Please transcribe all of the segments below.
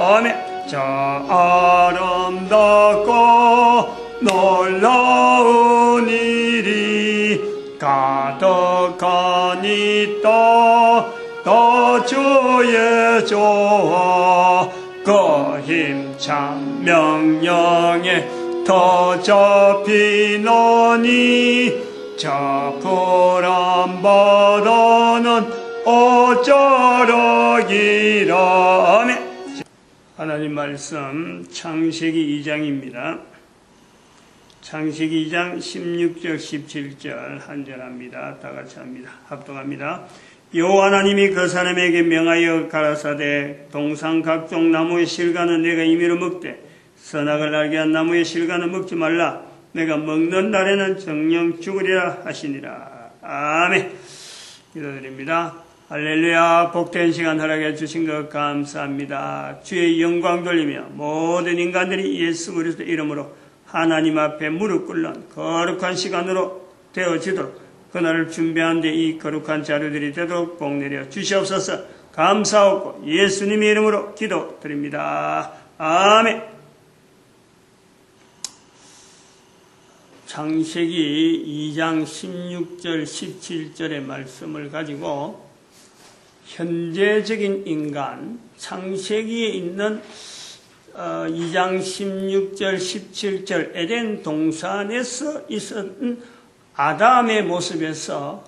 아멘. 저 아름답고 놀라운 일이 가득하니 또 주의 조화 그 힘찬 명령에 더 잡히노니 저 푸른 바다는 어쩌라기라. 아멘. 하나님 말씀 창세기 2장입니다. 창세기 2장 16절 17절 한절합니다. 다 같이 합니다. 합독합니다. 여호와 하나님이 그 사람에게 명하여 가라사대 동산 각종 나무의 실과는 내가 임의로 먹되 선악을 알게 한 나무의 실과는 먹지 말라. 내가 먹는 날에는 정령 죽으리라 하시니라. 아멘. 기도드립니다. 할렐루야. 복된 시간 허락해 주신 것 감사합니다. 주의 영광 돌리며 모든 인간들이 예수 그리스도 이름으로 하나님 앞에 무릎 꿇는 거룩한 시간으로 되어지도록 그날을 준비한 데 이 거룩한 자료들이 되도록 복 내려 주시옵소서. 감사하고 예수님의 이름으로 기도드립니다. 아멘. 창세기 2장 16절 17절의 말씀을 가지고 현재적인 인간, 창세기에 있는 2장 16절 17절 에덴 동산에서 있었던 아담의 모습에서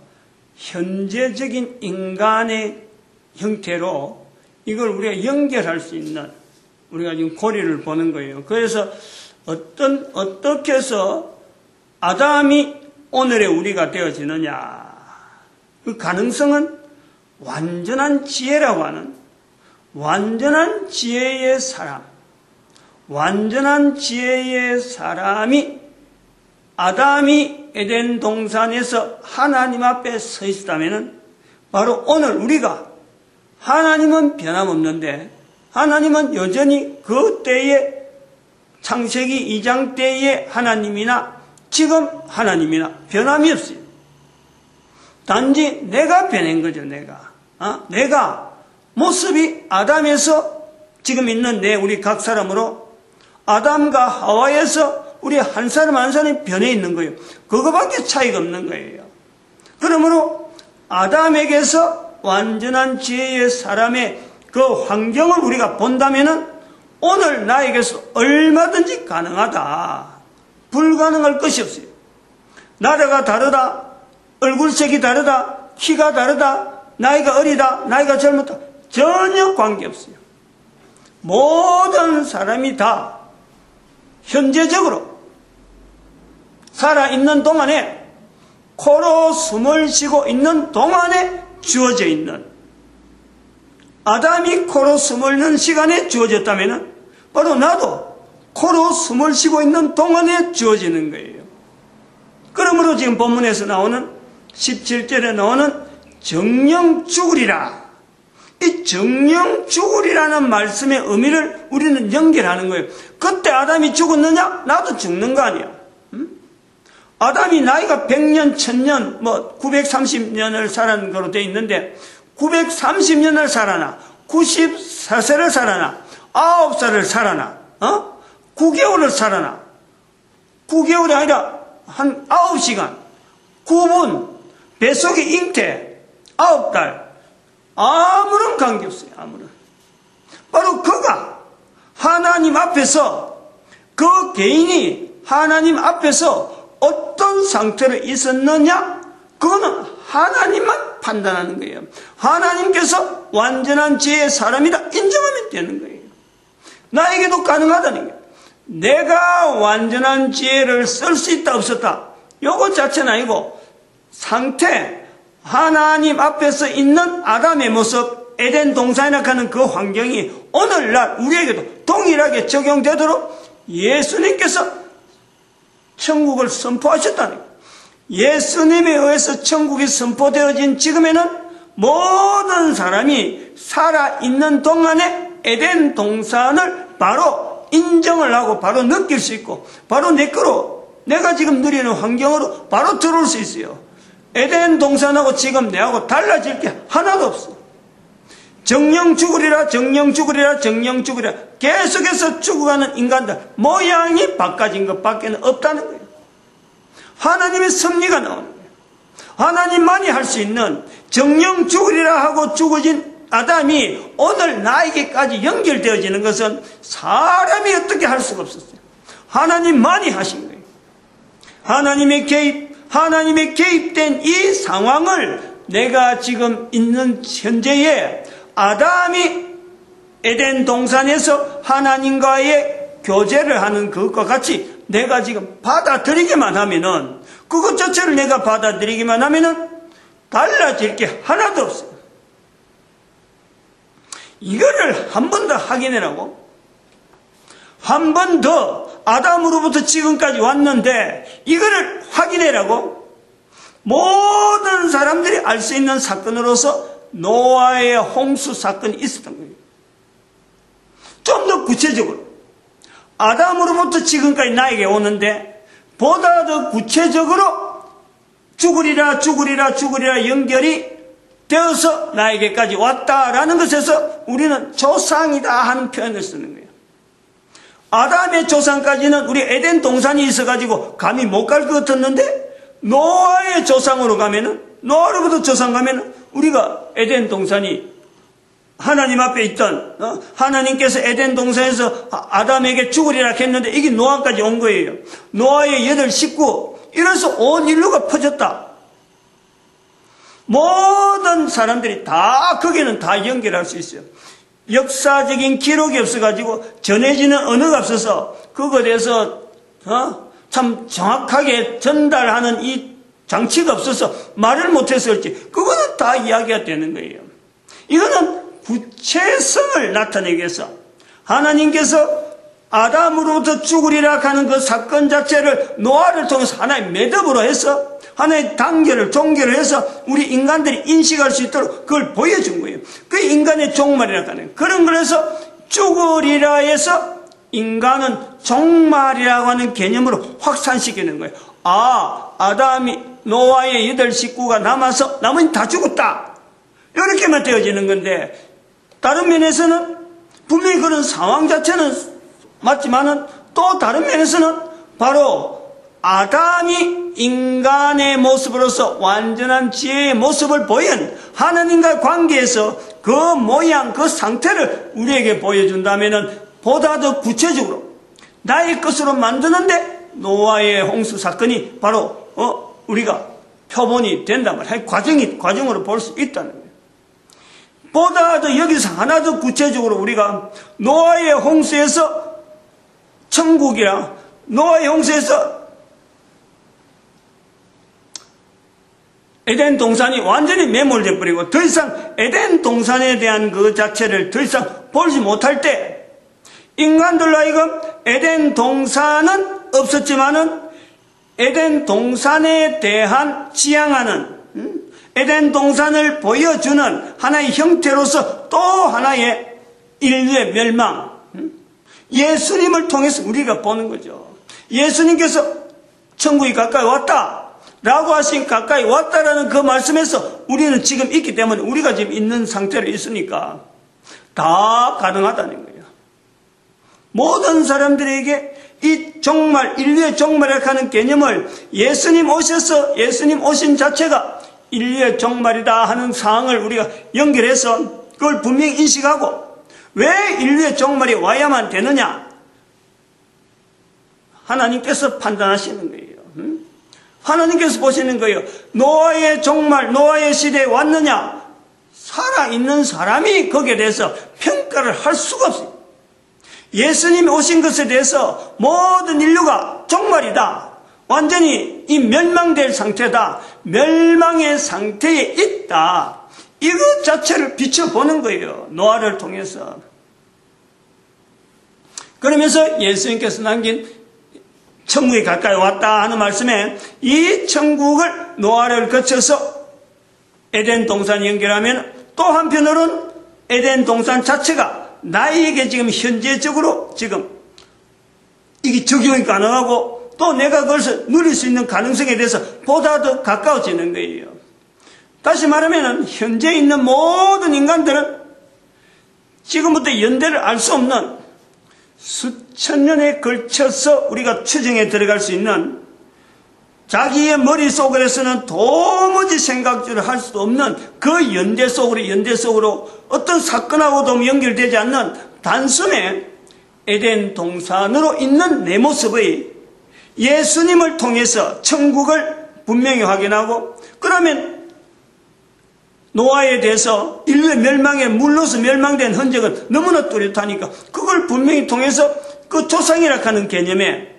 현재적인 인간의 형태로 이걸 우리가 연결할 수 있는, 우리가 지금 고리를 보는 거예요. 그래서 어떻게 해서 아담이 오늘의 우리가 되어지느냐. 그 가능성은 완전한 지혜라고 하는, 완전한 지혜의 사람, 완전한 지혜의 사람이 아담이 에덴 동산에서 하나님 앞에 서 있었다면 바로 오늘 우리가, 하나님은 변함없는데 하나님은 여전히 그 때의 창세기 2장 때의 하나님이나 지금 하나님이나 변함이 없어요. 단지 내가 변한 거죠. 내가 모습이 아담에서 지금 있는 우리 각 사람으로 아담과 하와에서 우리 한 사람 한 사람이 변해 있는 거예요. 그거밖에 차이가 없는 거예요. 그러므로 아담에게서 완전한 지혜의 사람의 그 환경을 우리가 본다면은 오늘 나에게서 얼마든지 가능하다. 불가능할 것이 없어요. 나라가 다르다, 얼굴색이 다르다, 키가 다르다, 나이가 어리다, 나이가 젊었다, 전혀 관계없어요. 모든 사람이 다 현재적으로 살아있는 동안에, 코로 숨을 쉬고 있는 동안에 주어져 있는, 아담이 코로 숨을 쉬는 시간에 주어졌다면 바로 나도 코로 숨을 쉬고 있는 동안에 주어지는 거예요. 그러므로 지금 본문에서 나오는 17절에 나오는 정령 죽으리라. 이 정령 죽으리라는 말씀의 의미를 우리는 연결하는 거예요. 그때 아담이 죽었느냐? 나도 죽는 거 아니야. 아담이 나이가 100년, 1000년, 930년을 살았는 거로 되어 있는데 930년을 살아나, 94세를 살아나, 9살을 살아나, 9개월을 살아나, 9개월이 아니라 한 9시간, 9분, 뱃속에 잉태, 9달, 아무런 관계없어요. 아무런. 바로 그가 하나님 앞에서, 그 개인이 하나님 앞에서 어떤 상태로 있었느냐? 그거는 하나님만 판단하는 거예요. 하나님께서 완전한 지혜의 사람이다 인정하면 되는 거예요. 나에게도 가능하다는 거예요. 내가 완전한 지혜를 쓸 수 있다 없었다, 요것 자체는 아니고 상태, 하나님 앞에서 있는 아담의 모습, 에덴 동산이라 하는 그 환경이 오늘날 우리에게도 동일하게 적용되도록 예수님께서 천국을 선포하셨다는 거예요. 예수님에 의해서 천국이 선포되어진 지금에는 모든 사람이 살아있는 동안에 에덴 동산을 바로 인정을 하고 바로 느낄 수 있고 바로 내 거로, 내가 지금 누리는 환경으로 바로 들어올 수 있어요. 에덴 동산하고 지금 내하고 달라질 게 하나도 없어. 정령 죽으리라, 정령 죽으리라, 정령 죽으리라. 계속해서 죽어가는 인간들, 모양이 바꿔진 것 밖에는 없다는 거예요. 하나님의 섭리가 나오는 거예요. 하나님만이 할 수 있는 정령 죽으리라 하고 죽어진 아담이 오늘 나에게까지 연결되어지는 것은 사람이 어떻게 할 수가 없었어요. 하나님만이 하신 거예요. 하나님의 개입된 이 상황을 내가 지금 있는 현재에 아담이 에덴 동산에서 하나님과의 교제를 하는 그것과 같이 내가 지금 받아들이기만 하면은, 그것 자체를 내가 받아들이기만 하면은 달라질 게 하나도 없어요. 이거를 한 번 더 확인해라고. 한 번 더 아담으로부터 지금까지 왔는데 이거를 확인해라고. 모든 사람들이 알 수 있는 사건으로서 노아의 홍수 사건이 있었던 거예요. 좀 더 구체적으로 아담으로부터 지금까지 나에게 오는데 보다 더 구체적으로 죽으리라 죽으리라 죽으리라 연결이 되어서 나에게까지 왔다라는 것에서 우리는 조상이다 하는 표현을 쓰는 거예요. 아담의 조상까지는 우리 에덴 동산이 있어가지고 감히 못 갈 것 같았는데, 노아의 조상으로 가면은, 노아로부터 조상 가면은 우리가 에덴 동산이 하나님 앞에 있던, 하나님께서 에덴 동산에서 아담에게 죽으리라 했는데 이게 노아까지 온 거예요. 노아의 8 식구, 이래서 온 인류가 퍼졌다. 모든 사람들이 다 거기는 다 연결할 수 있어요. 역사적인 기록이 없어가지고 전해지는 언어가 없어서 그거에 대해서 참 정확하게 전달하는 이 장치가 없어서 말을 못했을지 그거는 다 이야기가 되는 거예요. 이거는 구체성을 나타내기 위해서 하나님께서 아담으로부터 죽으리라 하는 그 사건 자체를 노아를 통해서 하나의 매듭으로 해서 하나의 단계를 종결을 해서 우리 인간들이 인식할 수 있도록 그걸 보여준 거예요. 그 인간의 종말이라고 하는 그런 거에서 죽으리라 해서 인간은 종말이라고 하는 개념으로 확산시키는 거예요. 아담이 노아의 8 식구가 남아서 나머지는 다 죽었다. 이렇게만 되어지는 건데, 다른 면에서는 분명히 그런 상황 자체는 맞지만은 또 다른 면에서는 바로 아담이 인간의 모습으로서 완전한 지혜의 모습을 보인 하나님과의 관계에서 그 모양, 그 상태를 우리에게 보여준다면은 보다 더 구체적으로 나의 것으로 만드는데 노아의 홍수 사건이 바로 우리가 표본이 된단 말이에요. 과정으로 볼 수 있다는 거예요. 보다 더 여기서 하나 더 구체적으로 우리가 노아의 홍수에서 천국이라, 노아의 홍수에서 에덴 동산이 완전히 매몰돼 버리고 더 이상 에덴 동산에 대한 그 자체를 더 이상 보지 못할 때, 인간들로 하여금 에덴 동산은 없었지만은 에덴 동산에 대한 지향하는, 에덴 동산을 보여주는 하나의 형태로서 또 하나의 인류의 멸망, 예수님을 통해서 우리가 보는 거죠. 예수님께서 천국이 가까이 왔다 라고 하신 가까이 왔다라는 그 말씀에서 우리는 지금 있기 때문에 우리가 지금 있는 상태로 있으니까 다 가능하다는 거예요. 모든 사람들에게 이 종말, 인류의 종말이라고 하는 개념을 예수님 오셔서, 예수님 오신 자체가 인류의 종말이다 하는 상황을 우리가 연결해서 그걸 분명히 인식하고, 왜 인류의 종말이 와야만 되느냐? 하나님께서 판단하시는 거예요. 하나님께서 보시는 거예요. 노아의 종말, 노아의 시대에 왔느냐? 살아있는 사람이 거기에 대해서 평가를 할 수가 없어요. 예수님이 오신 것에 대해서 모든 인류가 종말이다, 완전히 이 멸망될 상태다, 멸망의 상태에 있다, 이것 자체를 비춰보는 거예요. 노아를 통해서. 그러면서 예수님께서 남긴 천국이 가까이 왔다 하는 말씀에 이 천국을 노아를 거쳐서 에덴 동산에 연결하면 또 한편으로는 에덴 동산 자체가 나에게 지금 현재적으로 지금 이게 적용이 가능하고 또 내가 그것을 누릴 수 있는 가능성에 대해서 보다 더 가까워지는 거예요. 다시 말하면 현재 있는 모든 인간들은 지금부터 연대를 알 수 없는 수천 년에 걸쳐서 우리가 추정에 들어갈 수 있는 자기의 머릿속에서는 도무지 생각지를 할 수도 없는 그 연대 속으로 어떤 사건하고도 연결되지 않는 단숨에 에덴 동산으로 있는 내 모습의 예수님을 통해서 천국을 분명히 확인하고, 그러면 노아에 대해서 인류의 멸망에 물로서 멸망된 흔적은 너무나 뚜렷하니까 그걸 분명히 통해서 그 조상이라 하는 개념에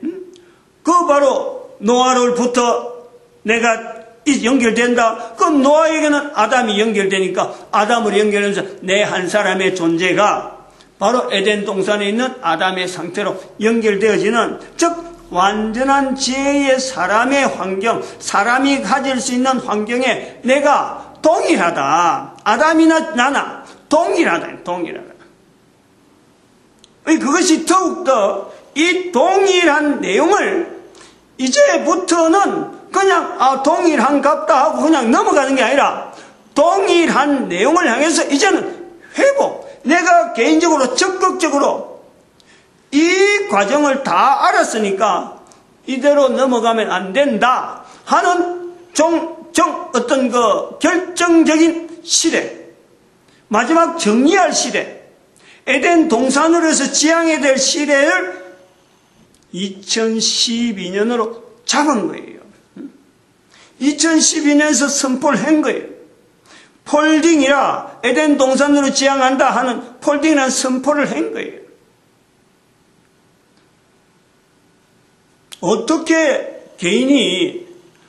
그 바로 노아로부터 내가 연결된다. 그럼 노아에게는 아담이 연결되니까 아담으로 연결하면서 내 한 사람의 존재가 바로 에덴 동산에 있는 아담의 상태로 연결되어지는, 즉 완전한 지혜의 사람의 환경, 사람이 가질 수 있는 환경에 내가 동일하다. 아담이나 나나 동일하다. 그것이 더욱더 이 동일한 내용을 이제부터는 그냥 동일한갑다 하고 그냥 넘어가는 게 아니라 동일한 내용을 향해서 이제는 회복, 내가 개인적으로 적극적으로 이 과정을 다 알았으니까 이대로 넘어가면 안 된다 하는 어떤 그 결정적인 시대, 마지막 정리할 시대, 에덴 동산으로 해서 지향해야 될 시대를 2012년으로 잡은 거예요. 2012년에서 선포를 한 거예요. 폴딩이라 에덴 동산으로 지향한다 하는 폴딩이라는 선포를 한 거예요. 어떻게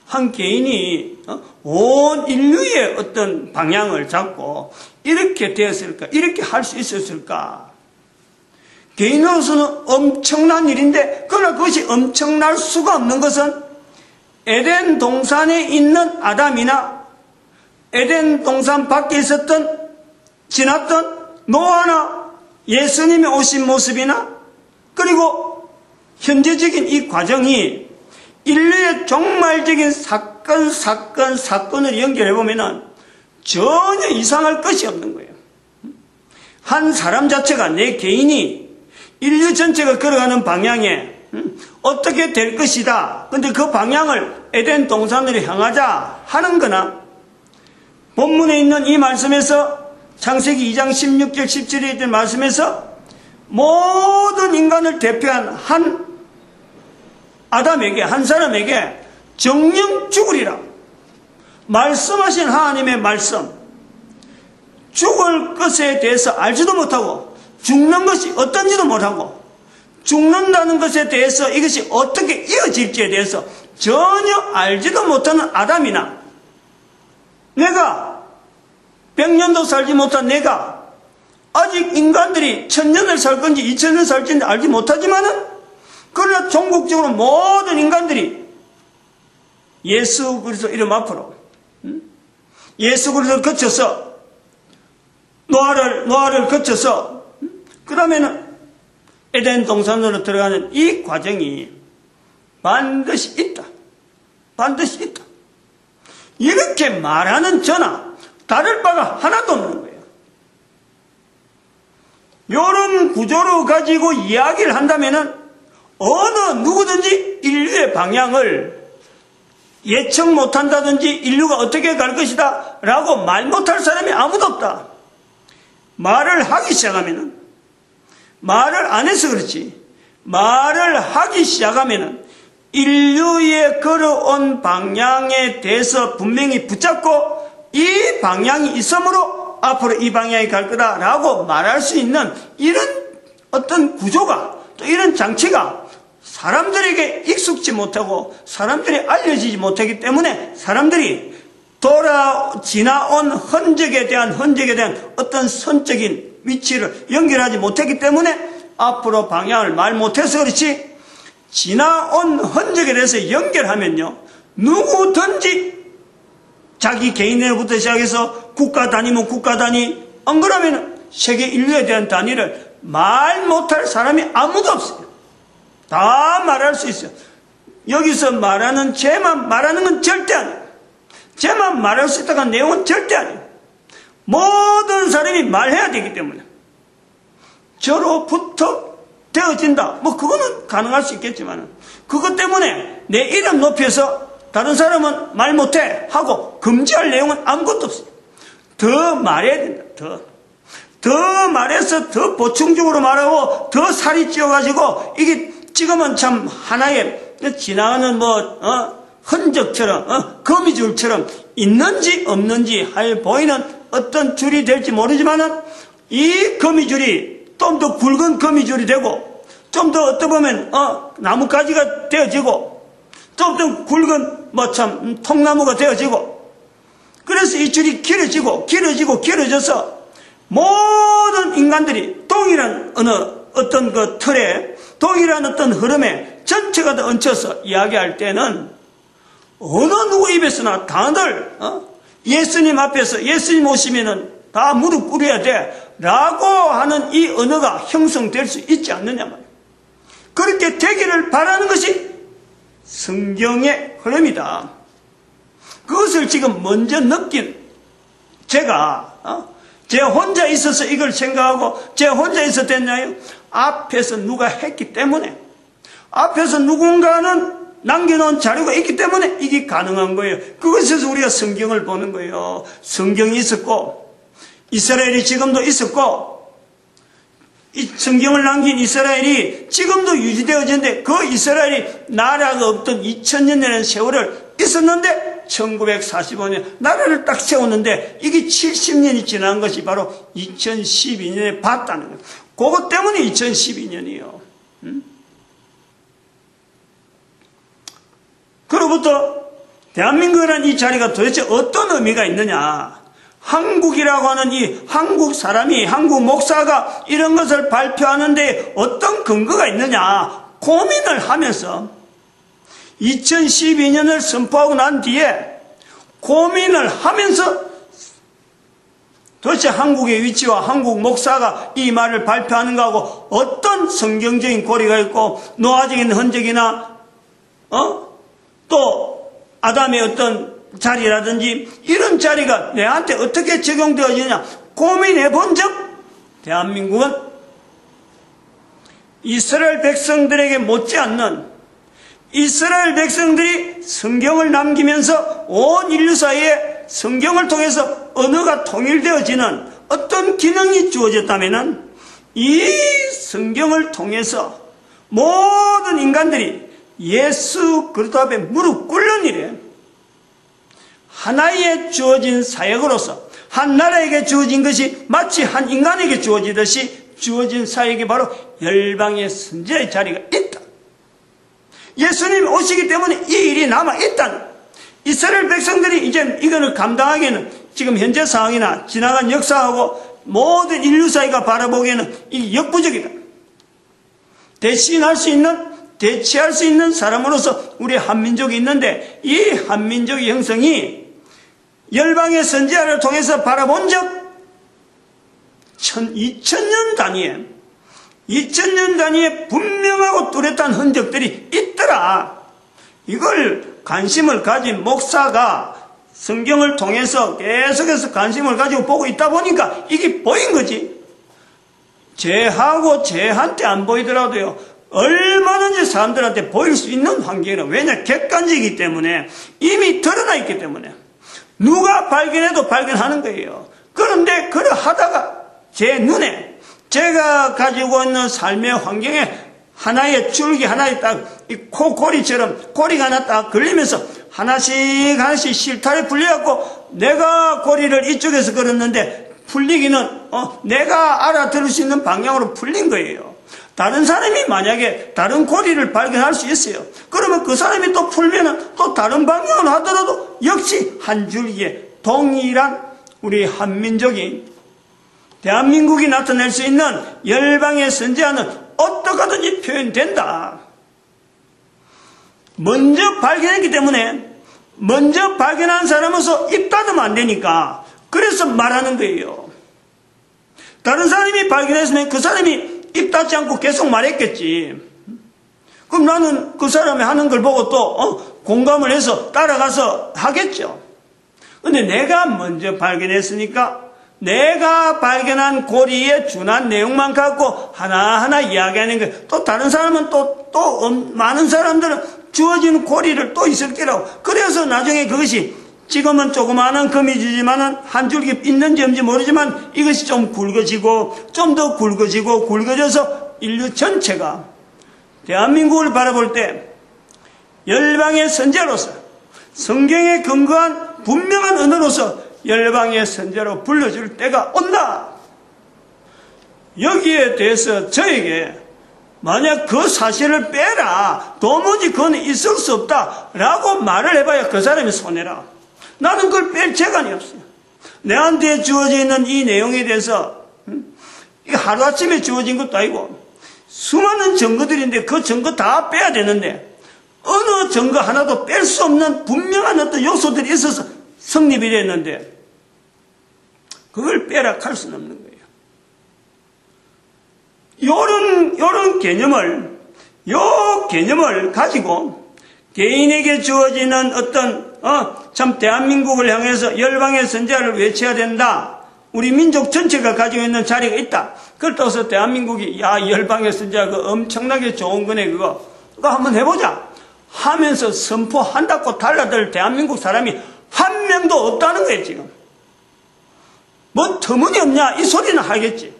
한 개인이 온 인류의 어떤 방향을 잡고 이렇게 되었을까? 이렇게 할 수 있었을까? 개인으로서는 엄청난 일인데, 그러나 그것이 엄청날 수가 없는 것은 에덴 동산에 있는 아담이나 에덴 동산 밖에 지났던 노아나 예수님이 오신 모습이나 그리고 현재적인 이 과정이 인류의 종말적인 사건을 연결해보면 전혀 이상할 것이 없는 거예요. 한 사람 자체가, 내 개인이 인류 전체가 걸어가는 방향에 어떻게 될 것이다. 근데 그 방향을 에덴 동산으로 향하자 하는 거나, 본문에 있는 이 말씀에서 창세기 2장 16절 17절에 있는 말씀에서 모든 인간을 대표한 한 아담에게, 한 사람에게 정령 죽으리라 말씀하신 하나님의 말씀, 죽을 것에 대해서 알지도 못하고 죽는 것이 어떤지도 못하고 죽는다는 것에 대해서 이것이 어떻게 이어질지에 대해서 전혀 알지도 못하는 아담이나, 내가 100년도 살지 못한 내가 아직 인간들이 1000년을 살 건지 2000년 살지는 알지 못하지만은, 그러나 종국적으로 모든 인간들이 예수 그리스도 이름 앞으로 예수 그리스도를 거쳐서 노아를 거쳐서 그러면은 에덴 동산으로 들어가는 이 과정이 반드시 있다. 이렇게 말하는 저나 다를 바가 하나도 없는 거예요. 이런 구조로 가지고 이야기를 한다면은 어느 누구든지 인류의 방향을 예측 못한다든지 인류가 어떻게 갈 것이다 라고 말 못할 사람이 아무도 없다. 말을 하기 시작하면은, 말을 안 해서 그렇지, 말을 하기 시작하면은 인류의 걸어온 방향에 대해서 분명히 붙잡고 이 방향이 있으므로 앞으로 이 방향이 갈 거다라고 말할 수 있는 이런 어떤 구조가, 또 이런 장치가 사람들에게 익숙지 못하고 사람들이 알려지지 못하기 때문에 사람들이 지나온 흔적에 대한 어떤 선적인 위치를 연결하지 못했기 때문에 앞으로 방향을 말 못해서 그렇지, 지나온 흔적에 대해서 연결하면요, 누구든지 자기 개인으로부터 시작해서 국가 단위면 국가 단위, 안 그러면 세계 인류에 대한 단위를 말 못할 사람이 아무도 없어요. 다 말할 수 있어요. 여기서 말하는 제만 말하는 건 절대 아니에요. 제만 말할 수 있다가 내용은 절대 아니에요. 모든 사람이 말해야 되기 때문에 저로부터 되어진다. 뭐 그거는 가능할 수 있겠지만 그것 때문에 내 이름 높여서 다른 사람은 말 못해 하고 금지할 내용은 아무것도 없어요. 더 말해야 된다. 더 말해서 더 보충적으로 말하고 더 살이 찌어가지고 이게 지금은 참 하나의 지나가는 흔적처럼 거미줄처럼 있는지 없는지 할 보이는 어떤 줄이 될지 모르지만은 이 거미줄이 좀 더 굵은 거미줄이 되고 좀 더 어떻게 보면 나뭇가지가 되어지고 좀 더 굵은 통나무가 되어지고 그래서 이 줄이 길어져서 모든 인간들이 동일한 어떤 그 틀에 동일한 어떤 흐름에 전체가 다 얹혀서 이야기할 때는 어느 누구 입에서나 다들 예수님 앞에서 예수님 오시면은 다 무릎 꿇어야 돼 라고 하는 이 언어가 형성될 수 있지 않느냐 말이에요. 그렇게 되기를 바라는 것이 성경의 흐름이다. 그것을 지금 먼저 느낀 제가 제 혼자 있어서 이걸 생각하고 제 혼자 있어서 됐나요? 앞에서 누가 했기 때문에 앞에서 누군가는 남겨놓은 자료가 있기 때문에 이게 가능한 거예요. 그것에서 우리가 성경을 보는 거예요. 성경이 있었고 이스라엘이 지금도 있었고 이 성경을 남긴 이스라엘이 지금도 유지되어지는데 그 이스라엘이 나라가 없던 2000년이라는 세월을 있었는데 1945년 나라를 딱 세웠는데 이게 70년이 지난 것이 바로 2012년에 봤다는 거예요. 그것 때문에 2012년이에요. 그로부터 대한민국이라는 이 자리가 도대체 어떤 의미가 있느냐. 한국이라고 하는 이 한국 사람이 한국 목사가 이런 것을 발표하는데 어떤 근거가 있느냐 고민을 하면서 2012년을 선포하고 난 뒤에 고민을 하면서 도대체 한국의 위치와 한국 목사가 이 말을 발표하는 거하고 어떤 성경적인 고리가 있고 노화적인 흔적이나 또 아담의 어떤 자리라든지 이런 자리가 내한테 어떻게 적용되어지느냐 고민해 본 적 대한민국은 이스라엘 백성들에게 못지않는 이스라엘 백성들이 성경을 남기면서 온 인류 사이에 성경을 통해서 언어가 통일되어지는 어떤 기능이 주어졌다면 이 성경을 통해서 모든 인간들이 예수 그리스도 앞에 무릎 꿇는 일에 하나의 주어진 사역으로서 한 나라에게 주어진 것이 마치 한 인간에게 주어지듯이 주어진 사역이 바로 열방의 선지자의 자리가 있다. 예수님이 오시기 때문에 이 일이 남아있다는 이스라엘 백성들이 이제 이거를 감당하기에는 지금 현재 상황이나 지나간 역사하고 모든 인류 사회가 바라보기에는 이 역부족이다. 대치할 수 있는 사람으로서 우리 한민족이 있는데 이 한민족의 형성이 열방의 선지자를 통해서 바라본 적 2000년 단위에 분명하고 뚜렷한 흔적들이 있더라. 이걸 관심을 가진 목사가 성경을 통해서 계속해서 관심을 가지고 보고 있다 보니까 이게 보인 거지. 쟤한테 안 보이더라도요. 얼마든지 사람들한테 보일 수 있는 환경이라. 왜냐? 객관적이기 때문에 이미 드러나 있기 때문에 누가 발견해도 발견하는 거예요. 그런데 그래 하다가 제 눈에 제가 가지고 있는 삶의 환경에 하나의 줄기 하나에 딱 이 코골이처럼 고리가 하나 딱 걸리면서 하나씩 실타래 풀려갖고 내가 고리를 이쪽에서 걸었는데 풀리기는 내가 알아들을 수 있는 방향으로 풀린 거예요. 다른 사람이 만약에 다른 고리를 발견할 수 있어요. 그러면 그 사람이 또 풀면은 또 다른 방향으로 하더라도 역시 한 줄기에 동일한 우리 한민족이 대한민국이 나타낼 수 있는 열방의 선지자는 어떻게든지 표현된다. 먼저 발견했기 때문에 먼저 발견한 사람으로서 입 닫으면 안 되니까 그래서 말하는 거예요. 다른 사람이 발견했으면 그 사람이 입 닫지 않고 계속 말했겠지. 그럼 나는 그 사람이 하는 걸 보고 또 공감을 해서 따라가서 하겠죠. 근데 내가 먼저 발견했으니까 내가 발견한 고리에 준한 내용만 갖고 하나하나 이야기하는 거예요. 또 다른 사람은 많은 사람들은 주어진 고리를 또 있을 거라고. 그래서 나중에 그것이 지금은 조그마한 거미지지만은 한 줄기 있는지 없는지 모르지만 이것이 좀 굵어지고 좀 더 굵어져서 인류 전체가 대한민국을 바라볼 때 열방의 선제로서 성경에 근거한 분명한 언어로서 열방의 선제로 불러줄 때가 온다. 여기에 대해서 저에게 만약 그 사실을 빼라, 도무지 그건 있을 수 없다 라고 말을 해봐야 그 사람이 손해라. 나는 그걸 뺄 재간이 없어요. 내한테 주어져 있는 이 내용에 대해서 이게 하루아침에 주어진 것도 아니고 수많은 증거들인데 그 증거 다 빼야 되는데 어느 증거 하나도 뺄 수 없는 분명한 어떤 요소들이 있어서 성립이 됐는데 그걸 빼라 할 수는 없는 거예요. 요런 개념을 가지고 개인에게 주어지는 어떤 참 대한민국을 향해서 열방의 선제를 외쳐야 된다. 우리 민족 전체가 가지고 있는 자리가 있다. 그걸 떠서 대한민국이 열방의 선제가 엄청나게 좋은 거네 그거 한번 해보자 하면서 선포한다고 달라들 대한민국 사람이 한 명도 없다는 거예요 지금. 뭐 터무니없냐 이 소리는 하겠지.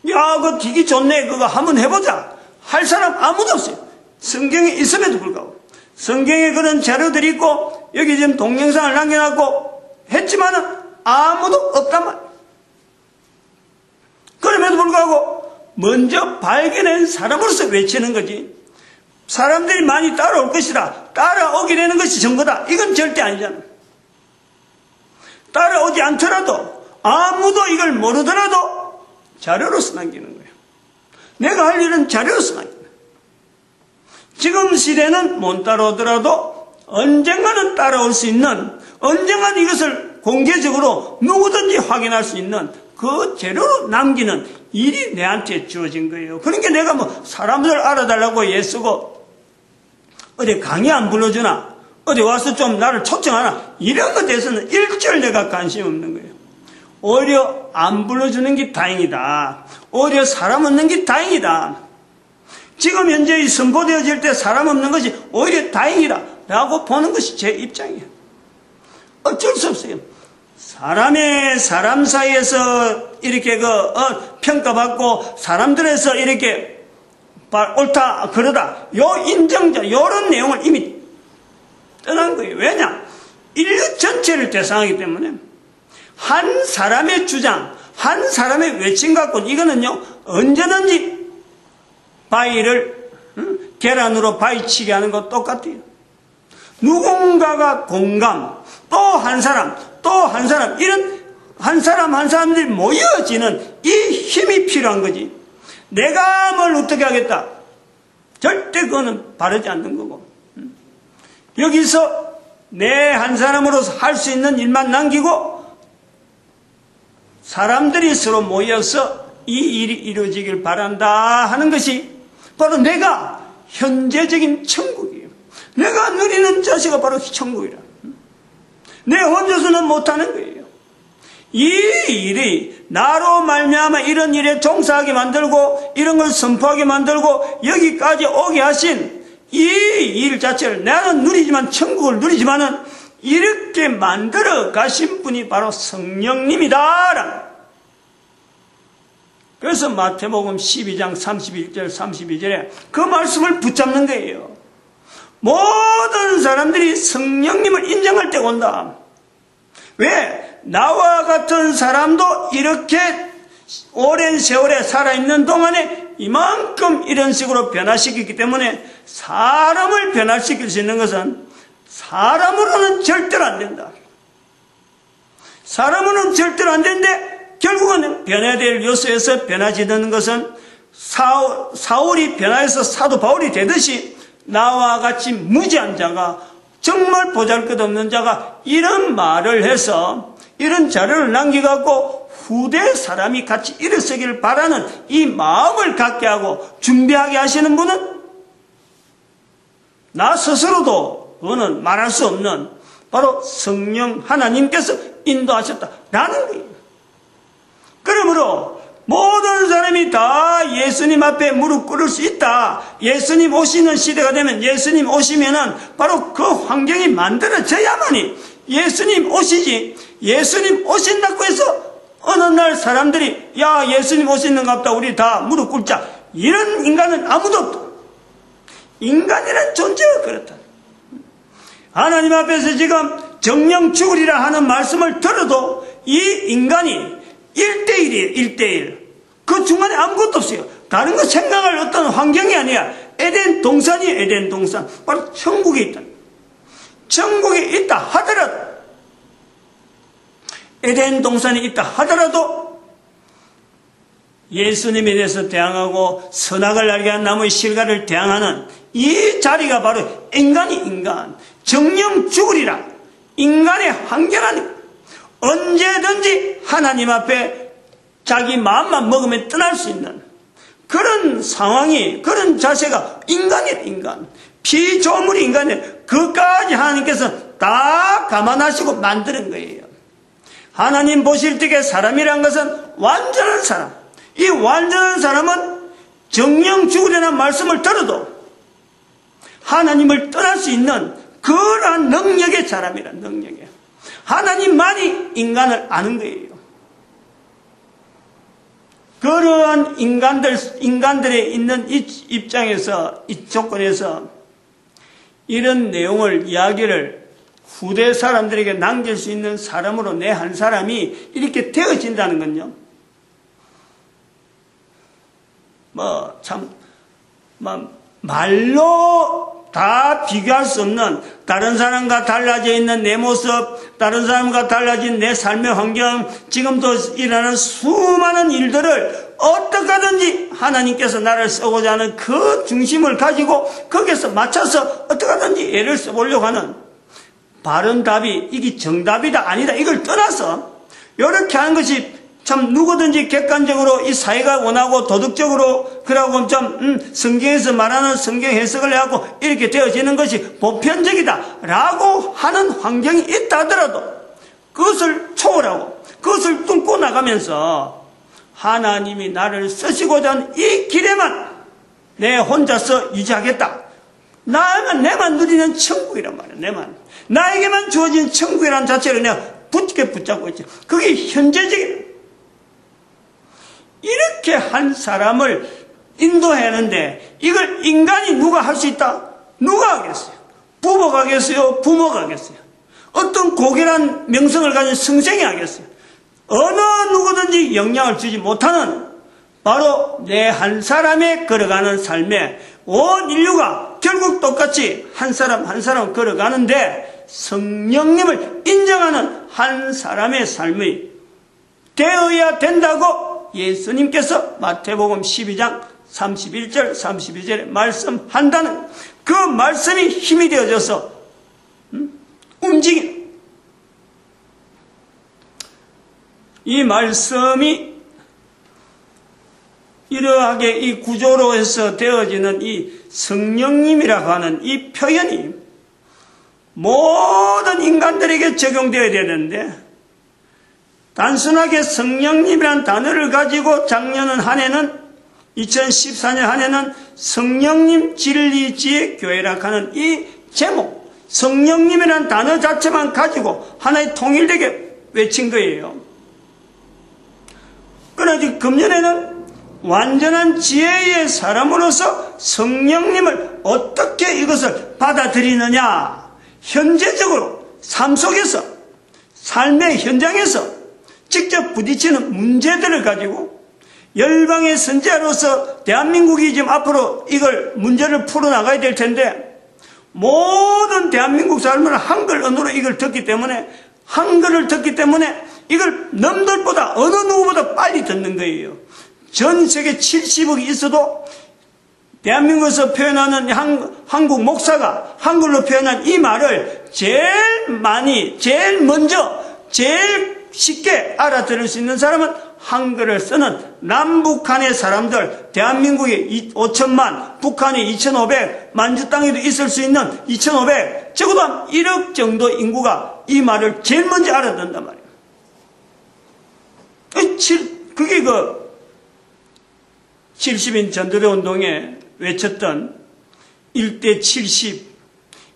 그거 기기 좋네 그거 한번 해보자 할 사람 아무도 없어요. 성경에 있음에도 불구하고 성경에 그런 자료들이 있고 여기 지금 동영상을 남겨놨고 했지만은 아무도 없단 말이에요. 그럼에도 불구하고 먼저 발견한 사람으로서 외치는 거지. 사람들이 많이 따라올 것이다. 따라오게 되는 것이 전거다. 이건 절대 아니잖아. 따라오지 않더라도 아무도 이걸 모르더라도 자료로서 남기는 거예요. 내가 할 일은 자료로서 남기는 거예요. 지금 시대는 못 따라오더라도 언젠가는 따라올 수 있는, 언젠가는 이것을 공개적으로 누구든지 확인할 수 있는 그 재료로 남기는 일이 내한테 주어진 거예요. 그러니까 내가 뭐 사람들 알아달라고 애쓰고 어디 강의 안 불러주나 어디 와서 좀 나를 초청하나 이런 것에 대해서는 일절 내가 관심 없는 거예요. 오히려 안 불러주는 게 다행이다. 오히려 사람 없는 게 다행이다. 지금 현재 선포되어질 때 사람 없는 것이 오히려 다행이다 라고 보는 것이 제 입장이에요. 어쩔 수 없어요. 사람 사이에서 이렇게 평가받고 사람들에서 이렇게 옳다 그러다 요 인정자 요런 내용을 이미 떠난 거예요. 왜냐? 인류 전체를 대상하기 때문에 한 사람의 주장, 한 사람의 외침 갖고는 이거는요 언제든지 바위를 계란으로 바위치게 하는 것 똑같아요. 누군가가 공감, 또 한 사람 이런 한 사람들이 모여지는 이 힘이 필요한 거지. 내가 뭘 어떻게 하겠다 절대 그거는 바르지 않는 거고, 여기서 내 한 사람으로서 할 수 있는 일만 남기고 사람들이 서로 모여서 이 일이 이루어지길 바란다 하는 것이 바로 내가 현재적인 천국이에요. 내가 누리는 자세가 바로 천국이라. 내 혼자서는 못하는 거예요. 이 일이 나로 말미암아 이런 일에 종사하게 만들고 이런 걸 선포하게 만들고 여기까지 오게 하신 이 일 자체를 나는 누리지만 천국을 누리지만은 이렇게 만들어 가신 분이 바로 성령님이다. 그래서 마태복음 12장 31절 32절에 그 말씀을 붙잡는 거예요. 모든 사람들이 성령님을 인정할 때가 온다. 왜? 나와 같은 사람도 이렇게 오랜 세월에 살아있는 동안에 이만큼 이런 식으로 변화시켰기 때문에 사람을 변화시킬 수 있는 것은 사람으로는 절대로 안 된다. 사람으로는 절대로 안 되는데 결국은 변해야 될 요소에서 변화지는 것은 사울이 변화해서 사도 바울이 되듯이 나와 같이 무지한 자가 정말 보잘것없는 자가 이런 말을 해서 이런 자료를 남겨갖고 후대 사람이 같이 일어서기를 바라는 이 마음을 갖게 하고 준비하게 하시는 분은 나 스스로도 그거는 말할 수 없는 바로 성령 하나님께서 인도하셨다라는 거예요. 그러므로 모든 사람이 다 예수님 앞에 무릎 꿇을 수 있다. 예수님 오시는 시대가 되면, 예수님 오시면은 바로 그 환경이 만들어져야만이 예수님 오시지. 예수님 오신다고 해서 어느 날 사람들이 야 예수님 오시는갑다 우리 다 무릎 꿇자, 이런 인간은 아무도 없다. 인간이란 존재가 그렇다. 하나님 앞에서 지금 정령 죽으리라 하는 말씀을 들어도 이 인간이 1대1이에요. 1대1. 그 중간에 아무것도 없어요. 다른 거 생각할 어떤 환경이 아니야. 에덴 동산이에요. 에덴 동산. 바로 천국에 있다. 천국에 있다 하더라도, 에덴 동산에 있다 하더라도 예수님에 대해서 대항하고 선악을 알게 한 나무의 실과를 대항하는 이 자리가 바로 인간, 정령 죽으리라. 인간의 한계라니 언제든지 하나님 앞에 자기 마음만 먹으면 떠날 수 있는 그런 상황이, 그런 자세가 인간이에요. 인간. 피조물이 인간이에요. 그까지 하나님께서 다 감안하시고 만드는 거예요. 하나님 보실 때에 사람이란 것은 완전한 사람. 이 완전한 사람은 정령 죽으려는 말씀을 들어도 하나님을 떠날 수 있는 그러한 능력의 사람이란 능력이에요. 하나님만이 인간을 아는 거예요. 그러한 인간들의 있는 이 입장에서, 이 조건에서 이런 내용을, 이야기를 후대 사람들에게 남길 수 있는 사람으로 내 한 사람이 이렇게 되어진다는 건요. 말로 다 비교할 수 없는, 다른 사람과 달라져 있는 내 모습, 다른 사람과 달라진 내 삶의 환경, 지금도 일어나는 수많은 일들을 어떻게 하든지 하나님께서 나를 쓰고자 하는 그 중심을 가지고 거기에서 맞춰서 어떻게 하든지 애를 써보려고 하는 바른 답이, 이게 정답이다 아니다 이걸 떠나서 이렇게 하는 것이 참 누구든지 객관적으로 이 사회가 원하고 도덕적으로 그러고 좀 성경에서 말하는 성경 해석을 해갖고 이렇게 되어지는 것이 보편적이다 라고 하는 환경이 있다 하더라도 그것을 초월하고 그것을 뚫고 나가면서 하나님이 나를 쓰시고자 하는 이 길에만 내 혼자서 유지하겠다. 내만 누리는 천국이란 말이야. 내만. 나에게만 주어진 천국이라는 자체를 내가 굳게 붙잡고 있지. 그게 현재적이야. 이렇게 한 사람을 인도해야 하는데 이걸 인간이 누가 할 수 있다? 누가 하겠어요? 부모가 하겠어요? 부모가 하겠어요? 어떤 고결한 명성을 가진 성생이 하겠어요? 어느 누구든지 영향을 주지 못하는 바로 내 한 사람의 걸어가는 삶에 온 인류가 결국 똑같이 한 사람 한 사람 걸어가는데 성령님을 인정하는 한 사람의 삶이 되어야 된다고 예수님께서 마태복음 12장 31절 32절에 말씀한다는 그 말씀이 힘이 되어져서 움직이는 이 말씀이 이러하게 이 구조로 해서 되어지는 이 성령님이라고 하는 이 표현이 모든 인간들에게 적용되어야 되는데 단순하게 성령님이라는 단어를 가지고 작년 한 해는 2014년 한 해는 성령님 진리지의 교회라 하는 이 제목 성령님이라는 단어 자체만 가지고 하나의 통일되게 외친 거예요. 그러나 금년에는 완전한 지혜의 사람으로서 성령님을 어떻게 이것을 받아들이느냐 현재적으로 삶 속에서 삶의 현장에서 직접 부딪히는 문제들을 가지고 열방의 선지자로서 대한민국이 지금 앞으로 이걸 문제를 풀어나가야 될 텐데 모든 대한민국 사람은 한글 언어로 이걸 듣기 때문에 한글을 듣기 때문에 이걸 남들보다 어느 누구보다 빨리 듣는 거예요. 전 세계 70억이 있어도 대한민국에서 표현하는 한국 목사가 한글로 표현한 이 말을 제일 많이, 제일 먼저, 제일 쉽게 알아들을 수 있는 사람은 한글을 쓰는 남북한의 사람들, 대한민국이 5천만, 북한이 2,500, 만주 땅에도 있을 수 있는 2,500, 적어도 한 1억 정도 인구가 이 말을 제일 먼저 알아듣는단 말이에요. 그게 그 70인 전도대 운동에 외쳤던 1대 70,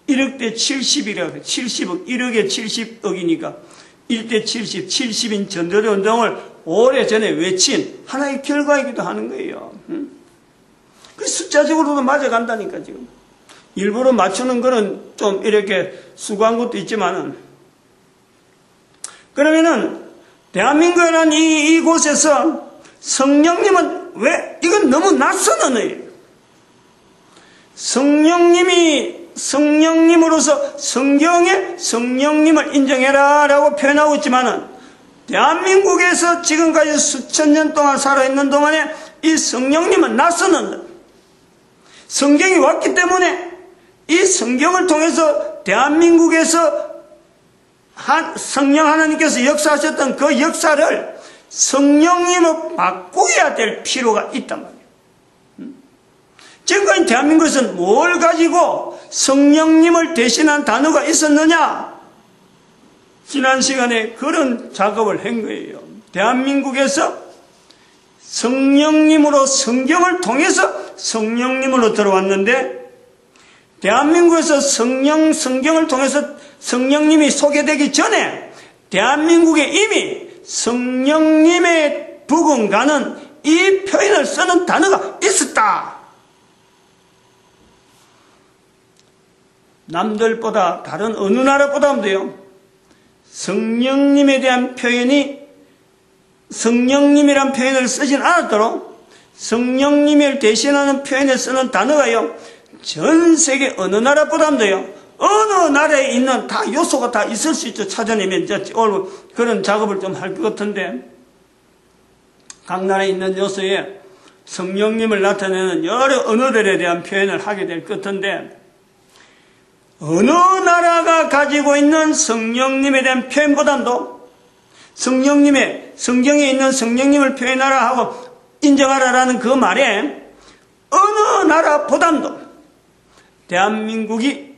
1억 대 70이라고, 70억, 1억에 70억이니까 1대 70, 70인 전도대 운동을 오래전에 외친 하나의 결과이기도 하는 거예요. 그 숫자적으로도 맞아간다니까, 지금. 일부러 맞추는 거는 좀 이렇게 수고한 것도 있지만은. 그러면은, 대한민국이라는 이곳에서 성령님은 왜, 이건 너무 낯선 언어예요. 성령님으로서 성경에 성령님을 인정해라 라고 표현하고 있지만은, 대한민국에서 지금까지 수천 년 동안 살아있는 동안에 이 성령님은 낯선 언어. 성경이 왔기 때문에 이 성경을 통해서 대한민국에서 성령 하나님께서 역사하셨던 그 역사를 성령님으로 바꾸어야 될 필요가 있단 말이에요. 지금까지 대한민국에서는 뭘 가지고 성령님을 대신한 단어가 있었느냐? 지난 시간에 그런 작업을 한 거예요. 대한민국에서 성령님으로 성경을 통해서 성령님으로 들어왔는데, 대한민국에서 성경을 통해서 성령님이 소개되기 전에 대한민국에 이미 성령님의 부흥가는 이 표현을 쓰는 단어가 있었다. 남들보다, 다른 어느 나라보다도요, 성령님에 대한 표현이, 성령님이란 표현을 쓰진 않았도록 성령님을 대신하는 표현을 쓰는 단어가요, 전 세계 어느 나라보다도요, 어느 나라에 있는 다 요소가 다 있을 수 있죠. 찾아내면 이제 오늘 그런 작업을 좀 할 것 같은데, 각 나라에 있는 요소에 성령님을 나타내는 여러 언어들에 대한 표현을 하게 될 것 같은데, 어느 나라가 가지고 있는 성령님에 대한 표현보다도 성령님의, 성경에 있는 성령님을 표현하라 하고 인정하라라는 그 말에 어느 나라보다도 대한민국이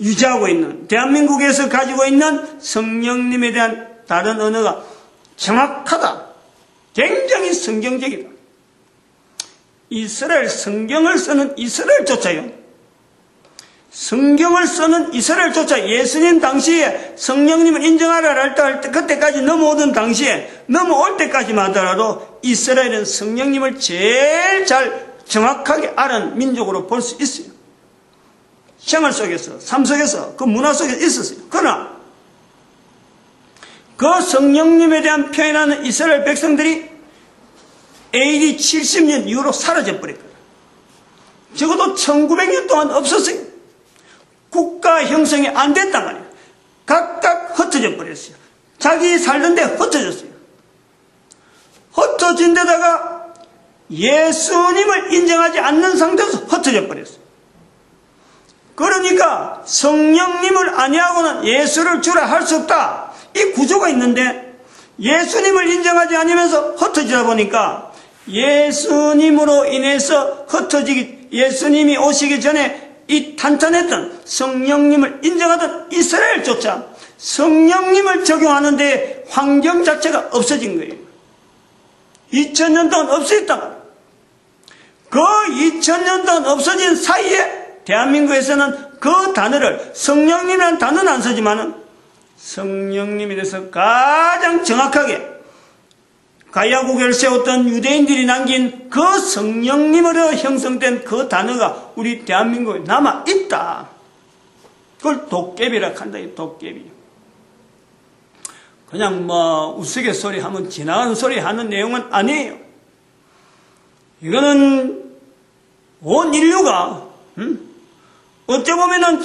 유지하고 있는, 대한민국에서 가지고 있는 성령님에 대한 다른 언어가 정확하다. 굉장히 성경적이다. 이스라엘, 성경을 쓰는 이스라엘조차요, 성경을 쓰는 이스라엘조차 예수님 당시에 성령님을 인정하라 할 때, 그때까지 넘어오던 당시에, 넘어올 때까지만 하더라도 이스라엘은 성령님을 제일 잘 정확하게 아는 민족으로 볼 수 있어요. 생활 속에서, 삶 속에서, 그 문화 속에 있었어요. 그러나 그 성령님에 대한 표현하는 이스라엘 백성들이 AD 70년 이후로 사라져 버렸거든요. 적어도 1900년 동안 없었어요. 국가 형성이 안 됐단 말이에요. 각각 흩어져 버렸어요. 자기 살던 데 흩어졌어요. 흩어진 데다가 예수님을 인정하지 않는 상태에서 흩어져 버렸어요. 그러니까 성령님을 아니하고는 예수를 주라 할 수 없다. 이 구조가 있는데, 예수님을 인정하지 않으면서 흩어지다 보니까 예수님으로 인해서 예수님이 오시기 전에 이 탄탄했던 성령님을 인정하던 이스라엘조차 성령님을 적용하는데 환경 자체가 없어진 거예요. 2000년 동안 없어졌다. 그 2000년 동안 없어진 사이에 대한민국에서는 그 단어를, 성령님이라는 단어는 안 쓰지만은 성령님에 대해서 가장 정확하게 가야국을 세웠던 유대인들이 남긴 그 성령님으로 형성된 그 단어가 우리 대한민국에 남아있다. 그걸 도깨비라 한다. 도깨비. 그냥 우스갯소리 하면 지나가는 소리 하는 내용은 아니에요. 이거는 온 인류가 어찌 보면은